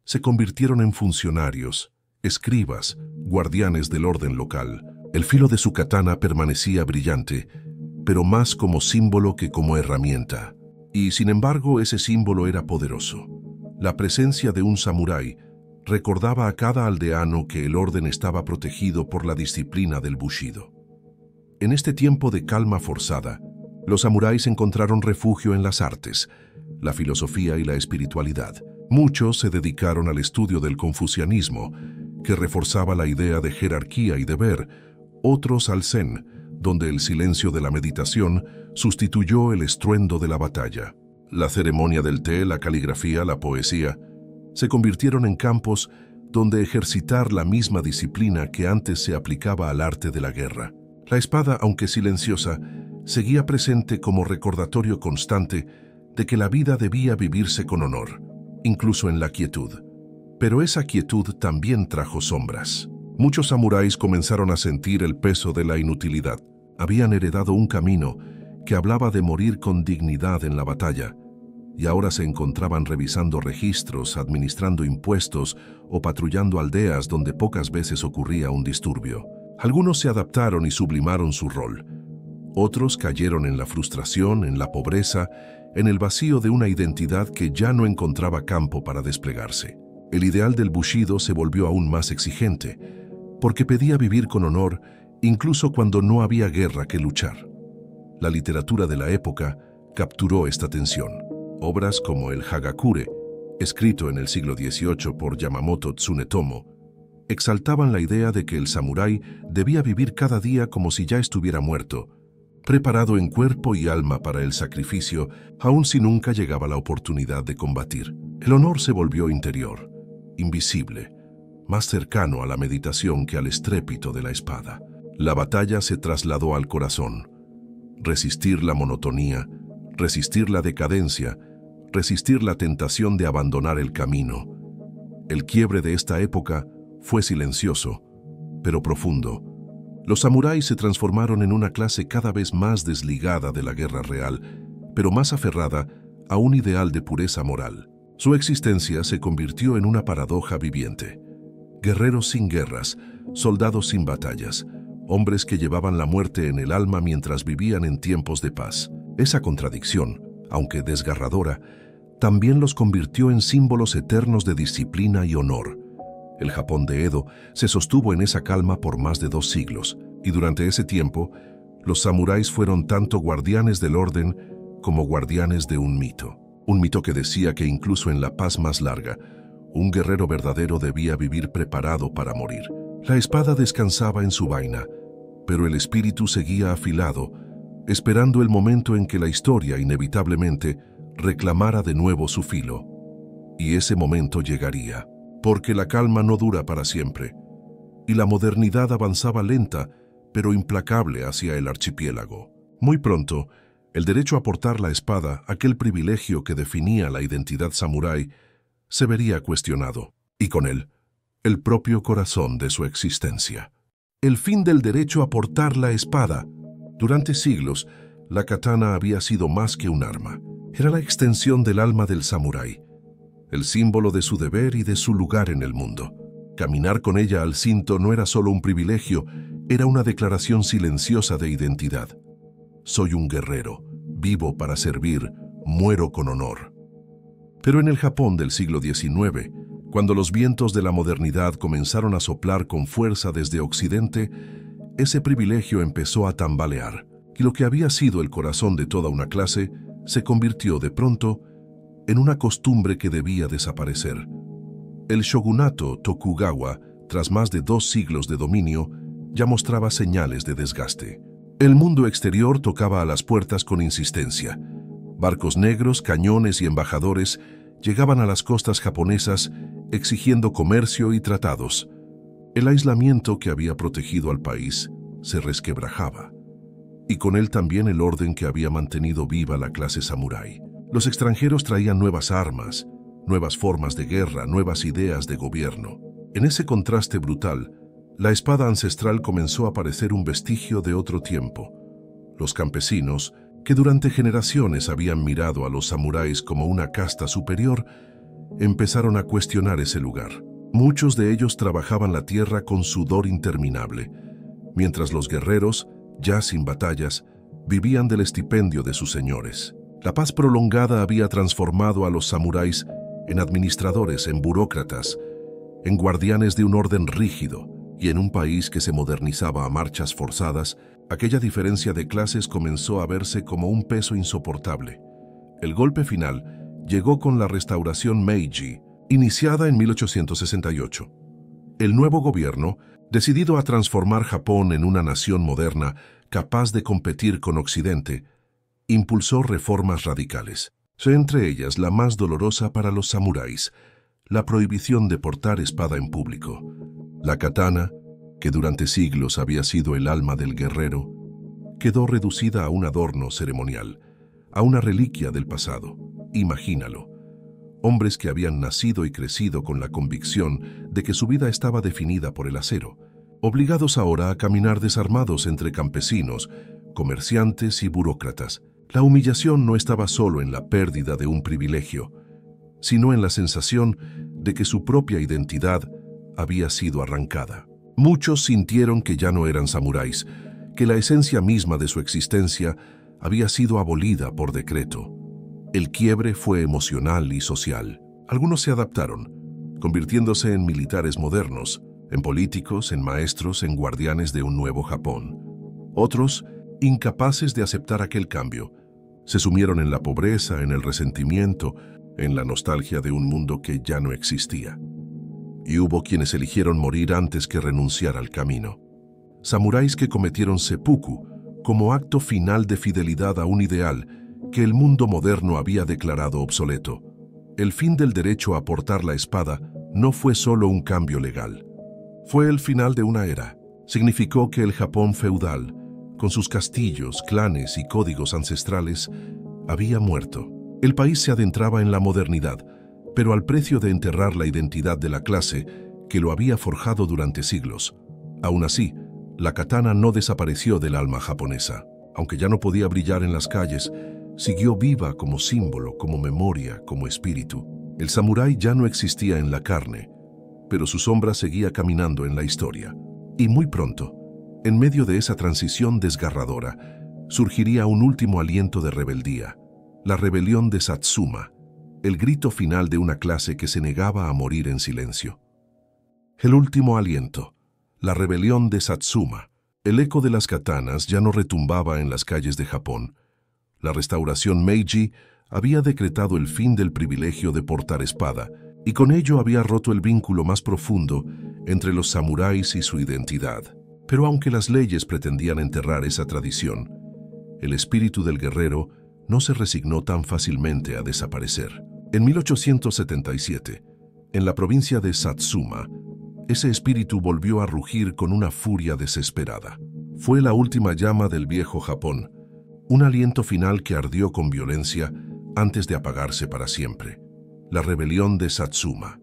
se convirtieron en funcionarios, escribas, guardianes del orden local. El filo de su katana permanecía brillante, pero más como símbolo que como herramienta. Y sin embargo, ese símbolo era poderoso. La presencia de un samurái recordaba a cada aldeano que el orden estaba protegido por la disciplina del bushido. En este tiempo de calma forzada, los samuráis encontraron refugio en las artes, la filosofía y la espiritualidad. Muchos se dedicaron al estudio del confucianismo, que reforzaba la idea de jerarquía y deber, otros al zen, donde el silencio de la meditación sustituyó el estruendo de la batalla. La ceremonia del té, la caligrafía, la poesía, se convirtieron en campos donde ejercitar la misma disciplina que antes se aplicaba al arte de la guerra. La espada, aunque silenciosa, seguía presente como recordatorio constante de que la vida debía vivirse con honor, incluso en la quietud. Pero esa quietud también trajo sombras. Muchos samuráis comenzaron a sentir el peso de la inutilidad. Habían heredado un camino que hablaba de morir con dignidad en la batalla, y ahora se encontraban revisando registros, administrando impuestos o patrullando aldeas donde pocas veces ocurría un disturbio. Algunos se adaptaron y sublimaron su rol. Otros cayeron en la frustración, en la pobreza, en el vacío de una identidad que ya no encontraba campo para desplegarse. El ideal del Bushido se volvió aún más exigente, porque pedía vivir con honor incluso cuando no había guerra que luchar. La literatura de la época capturó esta tensión. Obras como el Hagakure, escrito en el siglo XVIII por Yamamoto Tsunetomo, exaltaban la idea de que el samurái debía vivir cada día como si ya estuviera muerto, preparado en cuerpo y alma para el sacrificio, aun si nunca llegaba la oportunidad de combatir. El honor se volvió interior, invisible, más cercano a la meditación que al estrépito de la espada. La batalla se trasladó al corazón. Resistir la monotonía, resistir la decadencia, resistir la tentación de abandonar el camino. El quiebre de esta época fue silencioso, pero profundo. Los samuráis se transformaron en una clase cada vez más desligada de la guerra real, pero más aferrada a un ideal de pureza moral. Su existencia se convirtió en una paradoja viviente. Guerreros sin guerras, soldados sin batallas, hombres que llevaban la muerte en el alma mientras vivían en tiempos de paz. Esa contradicción, aunque desgarradora, también los convirtió en símbolos eternos de disciplina y honor. El Japón de Edo se sostuvo en esa calma por más de 2 siglos, y durante ese tiempo, los samuráis fueron tanto guardianes del orden como guardianes de un mito que decía que incluso en la paz más larga, un guerrero verdadero debía vivir preparado para morir. La espada descansaba en su vaina, pero el espíritu seguía afilado, esperando el momento en que la historia inevitablemente reclamara de nuevo su filo. Y ese momento llegaría, porque la calma no dura para siempre, y la modernidad avanzaba lenta, pero implacable hacia el archipiélago. Muy pronto, el derecho a portar la espada, aquel privilegio que definía la identidad samurái, se vería cuestionado, y con él, el propio corazón de su existencia. El fin del derecho a portar la espada. Durante siglos, la katana había sido más que un arma. Era la extensión del alma del samurái, el símbolo de su deber y de su lugar en el mundo. Caminar con ella al cinto no era solo un privilegio, era una declaración silenciosa de identidad. Soy un guerrero, vivo para servir, muero con honor. Pero en el Japón del siglo XIX, cuando los vientos de la modernidad comenzaron a soplar con fuerza desde Occidente, ese privilegio empezó a tambalear, y lo que había sido el corazón de toda una clase se convirtió de pronto en una costumbre que debía desaparecer. El shogunato Tokugawa, tras más de 2 siglos de dominio, ya mostraba señales de desgaste. El mundo exterior tocaba a las puertas con insistencia. Barcos negros, cañones y embajadores llegaban a las costas japonesas exigiendo comercio y tratados. El aislamiento que había protegido al país se resquebrajaba, y con él también el orden que había mantenido viva la clase samurái. Los extranjeros traían nuevas armas, nuevas formas de guerra, nuevas ideas de gobierno. En ese contraste brutal, la espada ancestral comenzó a parecer un vestigio de otro tiempo. Los campesinos, que durante generaciones habían mirado a los samuráis como una casta superior, empezaron a cuestionar ese lugar. Muchos de ellos trabajaban la tierra con sudor interminable, mientras los guerreros, ya sin batallas, vivían del estipendio de sus señores. La paz prolongada había transformado a los samuráis en administradores, en burócratas, en guardianes de un orden rígido, y en un país que se modernizaba a marchas forzadas, aquella diferencia de clases comenzó a verse como un peso insoportable. El golpe final llegó con la restauración Meiji, iniciada en 1868. El nuevo gobierno, decidido a transformar Japón en una nación moderna capaz de competir con Occidente, impulsó reformas radicales. Entre ellas la más dolorosa para los samuráis, la prohibición de portar espada en público. La katana, que durante siglos había sido el alma del guerrero, quedó reducida a un adorno ceremonial, a una reliquia del pasado. Imagínalo, hombres que habían nacido y crecido con la convicción de que su vida estaba definida por el acero, obligados ahora a caminar desarmados entre campesinos, comerciantes y burócratas. La humillación no estaba solo en la pérdida de un privilegio, sino en la sensación de que su propia identidad había sido arrancada. Muchos sintieron que ya no eran samuráis, que la esencia misma de su existencia había sido abolida por decreto. El quiebre fue emocional y social. Algunos se adaptaron, convirtiéndose en militares modernos, en políticos, en maestros, en guardianes de un nuevo Japón. Otros, incapaces de aceptar aquel cambio, se sumieron en la pobreza, en el resentimiento, en la nostalgia de un mundo que ya no existía. Y hubo quienes eligieron morir antes que renunciar al camino. Samuráis que cometieron seppuku como acto final de fidelidad a un ideal que el mundo moderno había declarado obsoleto. El fin del derecho a portar la espada no fue solo un cambio legal. Fue el final de una era. Significó que el Japón feudal, con sus castillos, clanes y códigos ancestrales, había muerto. El país se adentraba en la modernidad, pero al precio de enterrar la identidad de la clase que lo había forjado durante siglos. Aún así, la katana no desapareció del alma japonesa. Aunque ya no podía brillar en las calles, siguió viva como símbolo, como memoria, como espíritu. El samurái ya no existía en la carne, pero su sombra seguía caminando en la historia. Y muy pronto, en medio de esa transición desgarradora, surgiría un último aliento de rebeldía, la rebelión de Satsuma, el grito final de una clase que se negaba a morir en silencio. El último aliento, la rebelión de Satsuma. El eco de las katanas ya no retumbaba en las calles de Japón. La restauración Meiji había decretado el fin del privilegio de portar espada, y con ello había roto el vínculo más profundo entre los samuráis y su identidad. Pero aunque las leyes pretendían enterrar esa tradición, el espíritu del guerrero no se resignó tan fácilmente a desaparecer. En 1877, en la provincia de Satsuma, ese espíritu volvió a rugir con una furia desesperada. Fue la última llama del viejo Japón, un aliento final que ardió con violencia antes de apagarse para siempre. La rebelión de Satsuma.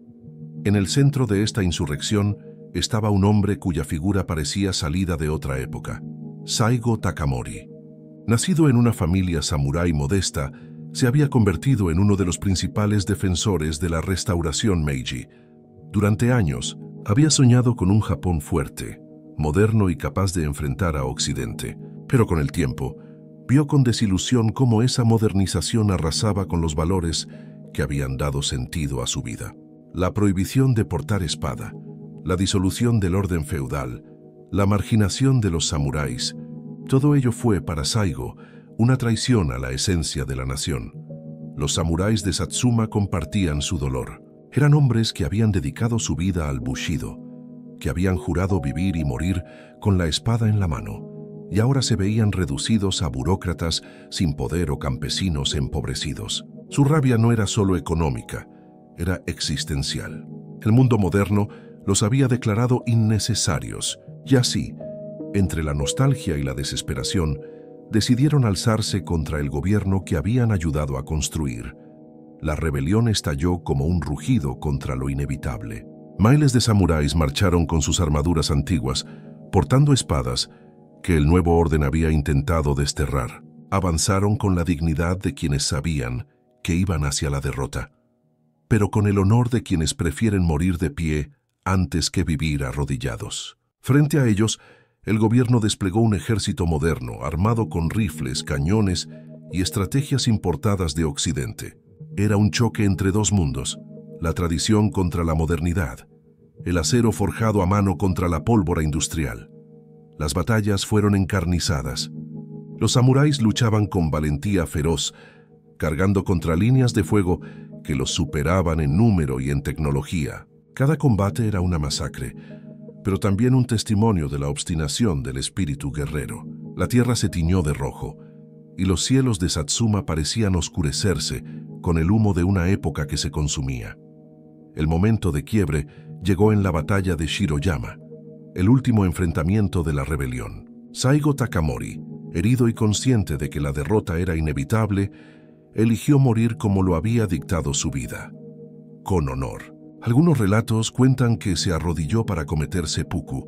En el centro de esta insurrección estaba un hombre cuya figura parecía salida de otra época, Saigo Takamori. Nacido en una familia samurái modesta, se había convertido en uno de los principales defensores de la restauración Meiji. Durante años, había soñado con un Japón fuerte, moderno y capaz de enfrentar a Occidente. Pero con el tiempo, vio con desilusión cómo esa modernización arrasaba con los valores que habían dado sentido a su vida. La prohibición de portar espada, la disolución del orden feudal, la marginación de los samuráis, todo ello fue para Saigo una traición a la esencia de la nación. Los samuráis de Satsuma compartían su dolor. Eran hombres que habían dedicado su vida al bushido, que habían jurado vivir y morir con la espada en la mano, y ahora se veían reducidos a burócratas sin poder o campesinos empobrecidos. Su rabia no era solo económica, era existencial. El mundo moderno los había declarado innecesarios, y así, entre la nostalgia y la desesperación, decidieron alzarse contra el gobierno que habían ayudado a construir. La rebelión estalló como un rugido contra lo inevitable. Miles de samuráis marcharon con sus armaduras antiguas, portando espadas que el nuevo orden había intentado desterrar. Avanzaron con la dignidad de quienes sabían que iban hacia la derrota, pero con el honor de quienes prefieren morir de pie antes que vivir arrodillados. Frente a ellos, el gobierno desplegó un ejército moderno, armado con rifles, cañones y estrategias importadas de Occidente. Era un choque entre dos mundos, la tradición contra la modernidad, el acero forjado a mano contra la pólvora industrial. Las batallas fueron encarnizadas. Los samuráis luchaban con valentía feroz, cargando contra líneas de fuego que los superaban en número y en tecnología. Cada combate era una masacre, pero también un testimonio de la obstinación del espíritu guerrero. La tierra se tiñó de rojo, y los cielos de Satsuma parecían oscurecerse con el humo de una época que se consumía. El momento de quiebre llegó en la batalla de Shiroyama, el último enfrentamiento de la rebelión. Saigo Takamori, herido y consciente de que la derrota era inevitable, eligió morir como lo había dictado su vida. con honor. Algunos relatos cuentan que se arrodilló para cometer seppuku,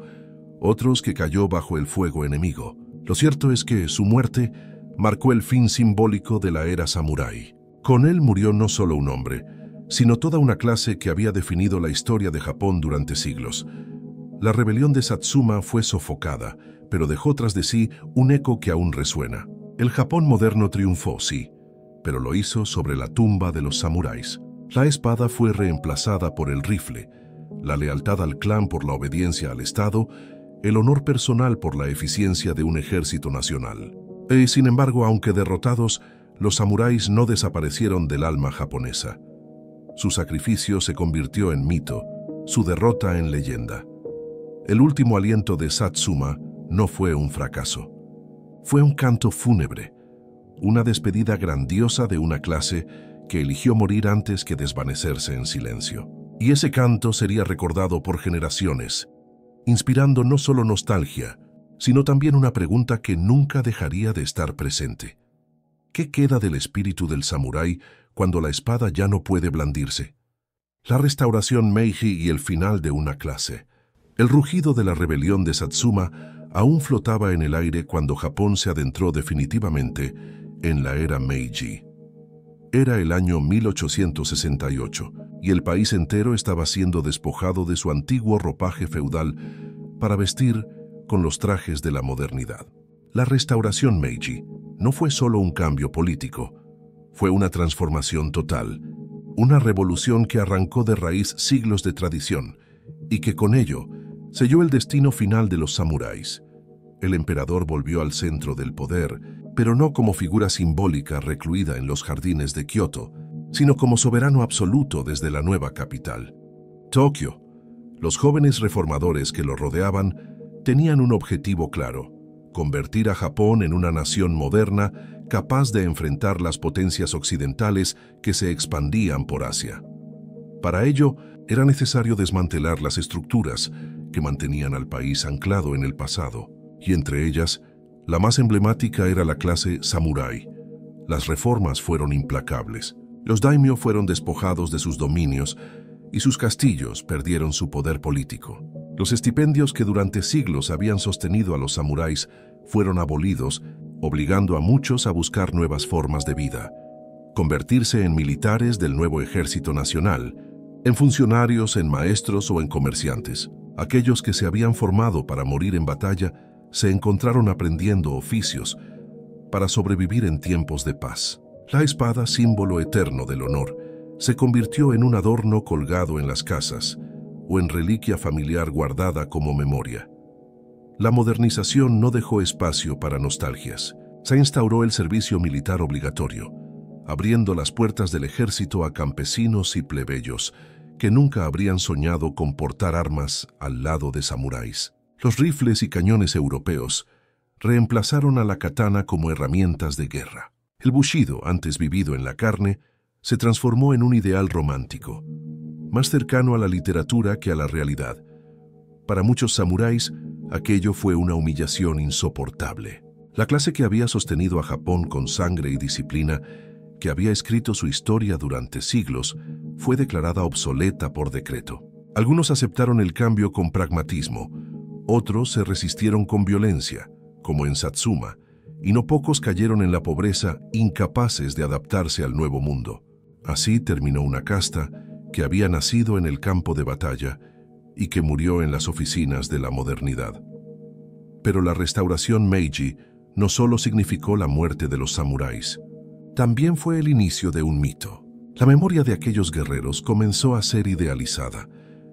otros que cayó bajo el fuego enemigo. Lo cierto es que su muerte marcó el fin simbólico de la era samurái. Con él murió no solo un hombre, sino toda una clase que había definido la historia de Japón durante siglos. La rebelión de Satsuma fue sofocada, pero dejó tras de sí un eco que aún resuena. El Japón moderno triunfó, sí, pero lo hizo sobre la tumba de los samuráis. La espada fue reemplazada por el rifle, la lealtad al clan por la obediencia al Estado, el honor personal por la eficiencia de un ejército nacional. Sin embargo, aunque derrotados, los samuráis no desaparecieron del alma japonesa. Su sacrificio se convirtió en mito, su derrota en leyenda. El último aliento de Satsuma no fue un fracaso. Fue un canto fúnebre, una despedida grandiosa de una clase que eligió morir antes que desvanecerse en silencio. Y ese canto sería recordado por generaciones, inspirando no solo nostalgia, sino también una pregunta que nunca dejaría de estar presente. ¿Qué queda del espíritu del samurái cuando la espada ya no puede blandirse? La restauración Meiji y el final de una clase. El rugido de la rebelión de Satsuma aún flotaba en el aire cuando Japón se adentró definitivamente en la era Meiji. Era el año 1868 y el país entero estaba siendo despojado de su antiguo ropaje feudal para vestir con los trajes de la modernidad. La restauración Meiji no fue solo un cambio político, fue una transformación total, una revolución que arrancó de raíz siglos de tradición y que con ello selló el destino final de los samuráis. El emperador volvió al centro del poder, pero no como figura simbólica recluida en los jardines de Kioto, sino como soberano absoluto desde la nueva capital, Tokio. Los jóvenes reformadores que lo rodeaban tenían un objetivo claro: convertir a Japón en una nación moderna capaz de enfrentar las potencias occidentales que se expandían por Asia. Para ello, era necesario desmantelar las estructuras que mantenían al país anclado en el pasado, y entre ellas, la más emblemática era la clase samurái. Las reformas fueron implacables. Los daimyo fueron despojados de sus dominios y sus castillos perdieron su poder político. Los estipendios que durante siglos habían sostenido a los samuráis fueron abolidos, obligando a muchos a buscar nuevas formas de vida, convertirse en militares del nuevo ejército nacional, en funcionarios, en maestros o en comerciantes. Aquellos que se habían formado para morir en batalla se encontraron aprendiendo oficios para sobrevivir en tiempos de paz. La espada, símbolo eterno del honor, se convirtió en un adorno colgado en las casas o en reliquia familiar guardada como memoria. La modernización no dejó espacio para nostalgias. Se instauró el servicio militar obligatorio, abriendo las puertas del ejército a campesinos y plebeyos que nunca habrían soñado con portar armas al lado de samuráis. Los rifles y cañones europeos reemplazaron a la katana como herramientas de guerra. El bushido, antes vivido en la carne, se transformó en un ideal romántico, más cercano a la literatura que a la realidad. Para muchos samuráis, aquello fue una humillación insoportable. La clase que había sostenido a Japón con sangre y disciplina, que había escrito su historia durante siglos, fue declarada obsoleta por decreto. Algunos aceptaron el cambio con pragmatismo, otros se resistieron con violencia, como en Satsuma, y no pocos cayeron en la pobreza, incapaces de adaptarse al nuevo mundo. Así terminó una casta que había nacido en el campo de batalla y que murió en las oficinas de la modernidad. Pero la restauración Meiji no solo significó la muerte de los samuráis, también fue el inicio de un mito. La memoria de aquellos guerreros comenzó a ser idealizada,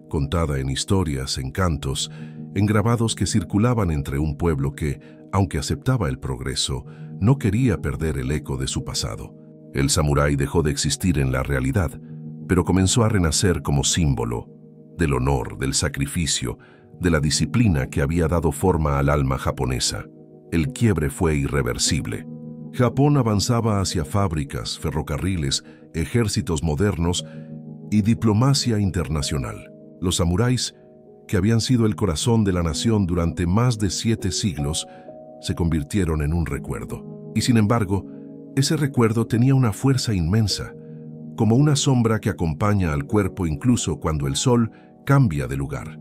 contada en historias, en cantos, en grabados que circulaban entre un pueblo que, aunque aceptaba el progreso, no quería perder el eco de su pasado. El samurái dejó de existir en la realidad, pero comenzó a renacer como símbolo del honor, del sacrificio, de la disciplina que había dado forma al alma japonesa. El quiebre fue irreversible. Japón avanzaba hacia fábricas, ferrocarriles, ejércitos modernos y diplomacia internacional. Los samuráis, que habían sido el corazón de la nación durante más de 7 siglos, se convirtieron en un recuerdo. Y sin embargo, ese recuerdo tenía una fuerza inmensa, como una sombra que acompaña al cuerpo incluso cuando el sol cambia de lugar.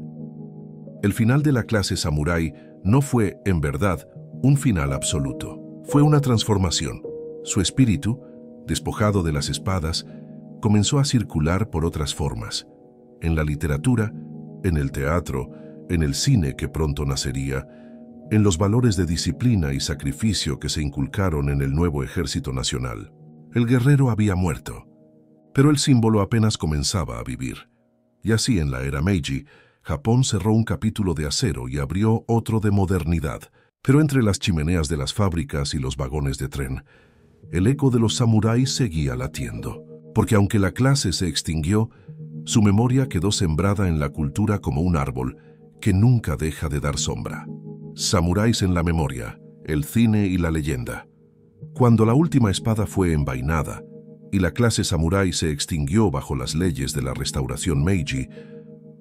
El final de la clase samurái no fue, en verdad, un final absoluto. Fue una transformación. Su espíritu, despojado de las espadas, comenzó a circular por otras formas, en la literatura, en el teatro, en el cine que pronto nacería, en los valores de disciplina y sacrificio que se inculcaron en el nuevo ejército nacional. El guerrero había muerto, pero el símbolo apenas comenzaba a vivir. Y así, en la era Meiji, Japón cerró un capítulo de acero y abrió otro de modernidad. Pero entre las chimeneas de las fábricas y los vagones de tren, el eco de los samuráis seguía latiendo, porque aunque la clase se extinguió, su memoria quedó sembrada en la cultura como un árbol que nunca deja de dar sombra. Samuráis en la memoria, el cine y la leyenda. Cuando la última espada fue envainada y la clase samurái se extinguió bajo las leyes de la restauración Meiji,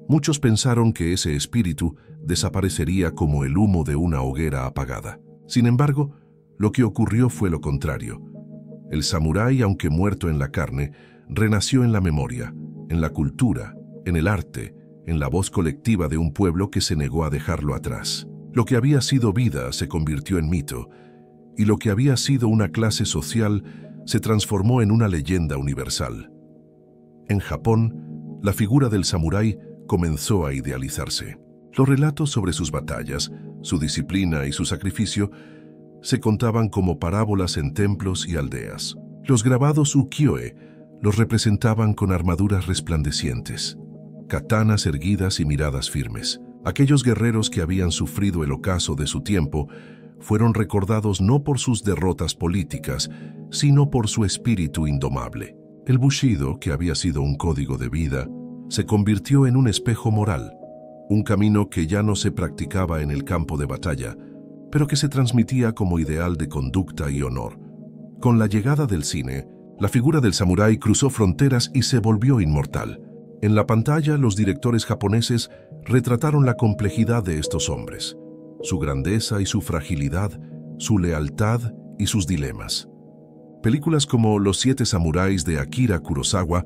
muchos pensaron que ese espíritu desaparecería como el humo de una hoguera apagada. Sin embargo, lo que ocurrió fue lo contrario. El samurái, aunque muerto en la carne, renació en la memoria, en la cultura, en el arte, en la voz colectiva de un pueblo que se negó a dejarlo atrás. Lo que había sido vida se convirtió en mito, y lo que había sido una clase social se transformó en una leyenda universal. En Japón, la figura del samurái comenzó a idealizarse. Los relatos sobre sus batallas, su disciplina y su sacrificio se contaban como parábolas en templos y aldeas. Los grabados ukiyo-e los representaban con armaduras resplandecientes, katanas erguidas y miradas firmes. Aquellos guerreros que habían sufrido el ocaso de su tiempo fueron recordados no por sus derrotas políticas, sino por su espíritu indomable. El Bushido, que había sido un código de vida, se convirtió en un espejo moral, un camino que ya no se practicaba en el campo de batalla, pero que se transmitía como ideal de conducta y honor. Con la llegada del cine, la figura del samurái cruzó fronteras y se volvió inmortal. En la pantalla, los directores japoneses retrataron la complejidad de estos hombres, su grandeza y su fragilidad, su lealtad y sus dilemas. Películas como Los 7 samuráis de Akira Kurosawa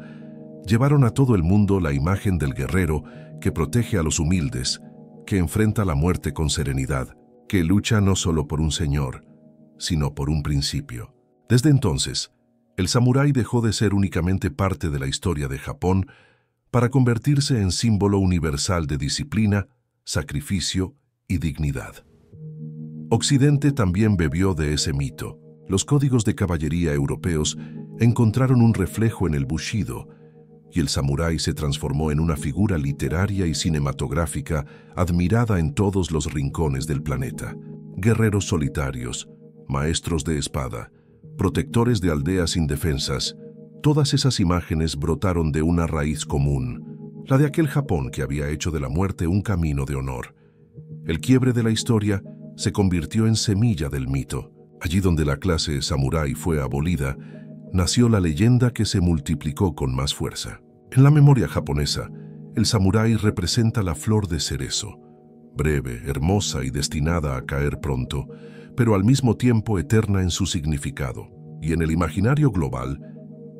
llevaron a todo el mundo la imagen del guerrero que protege a los humildes, que enfrenta la muerte con serenidad, que lucha no solo por un señor, sino por un principio. Desde entonces, el samurái dejó de ser únicamente parte de la historia de Japón para convertirse en símbolo universal de disciplina, sacrificio y dignidad. Occidente también bebió de ese mito. Los códigos de caballería europeos encontraron un reflejo en el Bushido, y el samurái se transformó en una figura literaria y cinematográfica admirada en todos los rincones del planeta. Guerreros solitarios, maestros de espada, protectores de aldeas indefensas, todas esas imágenes brotaron de una raíz común, la de aquel Japón que había hecho de la muerte un camino de honor. El quiebre de la historia se convirtió en semilla del mito. Allí donde la clase samurái fue abolida, nació la leyenda que se multiplicó con más fuerza. En la memoria japonesa, el samurái representa la flor de cerezo, breve, hermosa y destinada a caer pronto, pero al mismo tiempo eterna en su significado. Y en el imaginario global,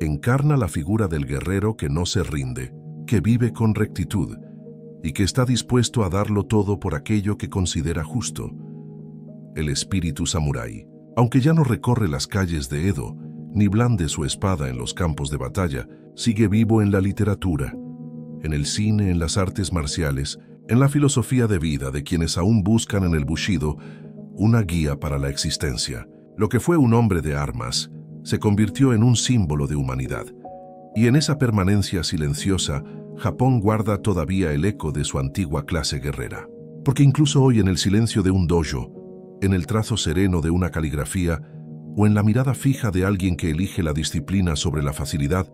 encarna la figura del guerrero que no se rinde, que vive con rectitud y que está dispuesto a darlo todo por aquello que considera justo. El espíritu samurái, aunque ya no recorre las calles de Edo, ni blande su espada en los campos de batalla, sigue vivo en la literatura, en el cine, en las artes marciales, en la filosofía de vida de quienes aún buscan en el Bushido una guía para la existencia. Lo que fue un hombre de armas se convirtió en un símbolo de humanidad. Y en esa permanencia silenciosa, Japón guarda todavía el eco de su antigua clase guerrera. Porque incluso hoy en el silencio de un dojo, en el trazo sereno de una caligrafía o en la mirada fija de alguien que elige la disciplina sobre la facilidad,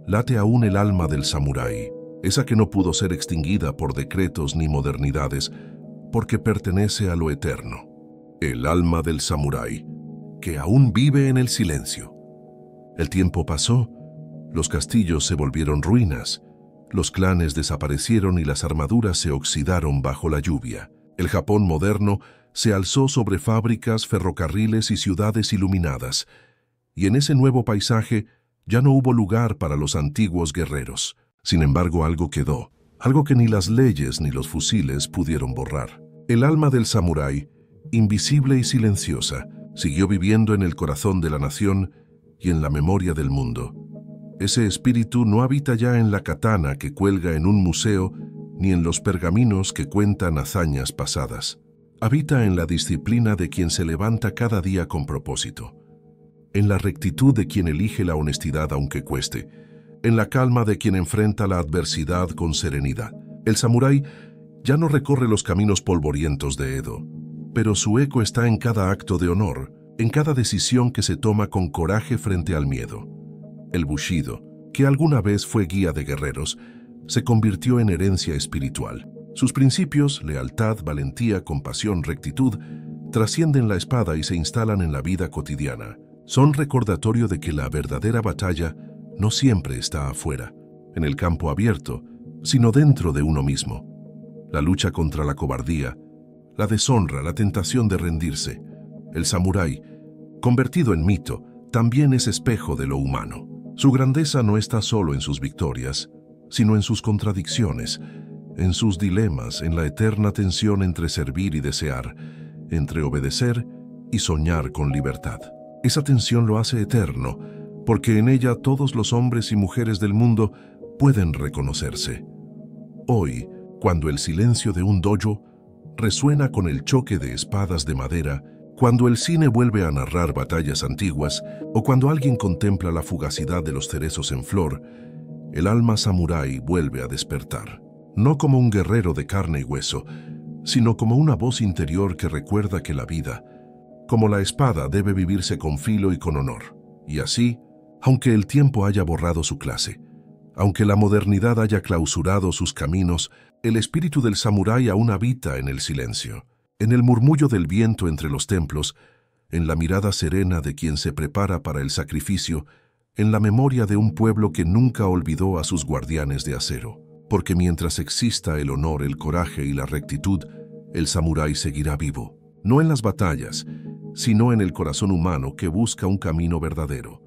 late aún el alma del samurái, esa que no pudo ser extinguida por decretos ni modernidades, porque pertenece a lo eterno. El alma del samurái, que aún vive en el silencio. El tiempo pasó, los castillos se volvieron ruinas, los clanes desaparecieron y las armaduras se oxidaron bajo la lluvia. El Japón moderno se alzó sobre fábricas, ferrocarriles y ciudades iluminadas, y en ese nuevo paisaje Ya no hubo lugar para los antiguos guerreros. Sin embargo, algo quedó, algo que ni las leyes ni los fusiles pudieron borrar. El alma del samurái, invisible y silenciosa, siguió viviendo en el corazón de la nación y en la memoria del mundo. Ese espíritu no habita ya en la katana que cuelga en un museo ni en los pergaminos que cuentan hazañas pasadas. Habita en la disciplina de quien se levanta cada día con propósito, en la rectitud de quien elige la honestidad aunque cueste, en la calma de quien enfrenta la adversidad con serenidad. El samurái ya no recorre los caminos polvorientos de Edo, pero su eco está en cada acto de honor, en cada decisión que se toma con coraje frente al miedo. El bushido, que alguna vez fue guía de guerreros, se convirtió en herencia espiritual. Sus principios, lealtad, valentía, compasión, rectitud, trascienden la espada y se instalan en la vida cotidiana. Son recordatorio de que la verdadera batalla no siempre está afuera, en el campo abierto, sino dentro de uno mismo. La lucha contra la cobardía, la deshonra, la tentación de rendirse. El samurái, convertido en mito, también es espejo de lo humano. Su grandeza no está solo en sus victorias, sino en sus contradicciones, en sus dilemas, en la eterna tensión entre servir y desear, entre obedecer y soñar con libertad. Esa tensión lo hace eterno, porque en ella todos los hombres y mujeres del mundo pueden reconocerse. Hoy, cuando el silencio de un dojo resuena con el choque de espadas de madera, cuando el cine vuelve a narrar batallas antiguas o cuando alguien contempla la fugacidad de los cerezos en flor, el alma samurái vuelve a despertar, no como un guerrero de carne y hueso, sino como una voz interior que recuerda que la vida, como la espada, debe vivirse con filo y con honor. Y así, aunque el tiempo haya borrado su clase, aunque la modernidad haya clausurado sus caminos, el espíritu del samurái aún habita en el silencio, en el murmullo del viento entre los templos, en la mirada serena de quien se prepara para el sacrificio, en la memoria de un pueblo que nunca olvidó a sus guardianes de acero. Porque mientras exista el honor, el coraje y la rectitud, el samurái seguirá vivo, no en las batallas, sino en el corazón humano que busca un camino verdadero.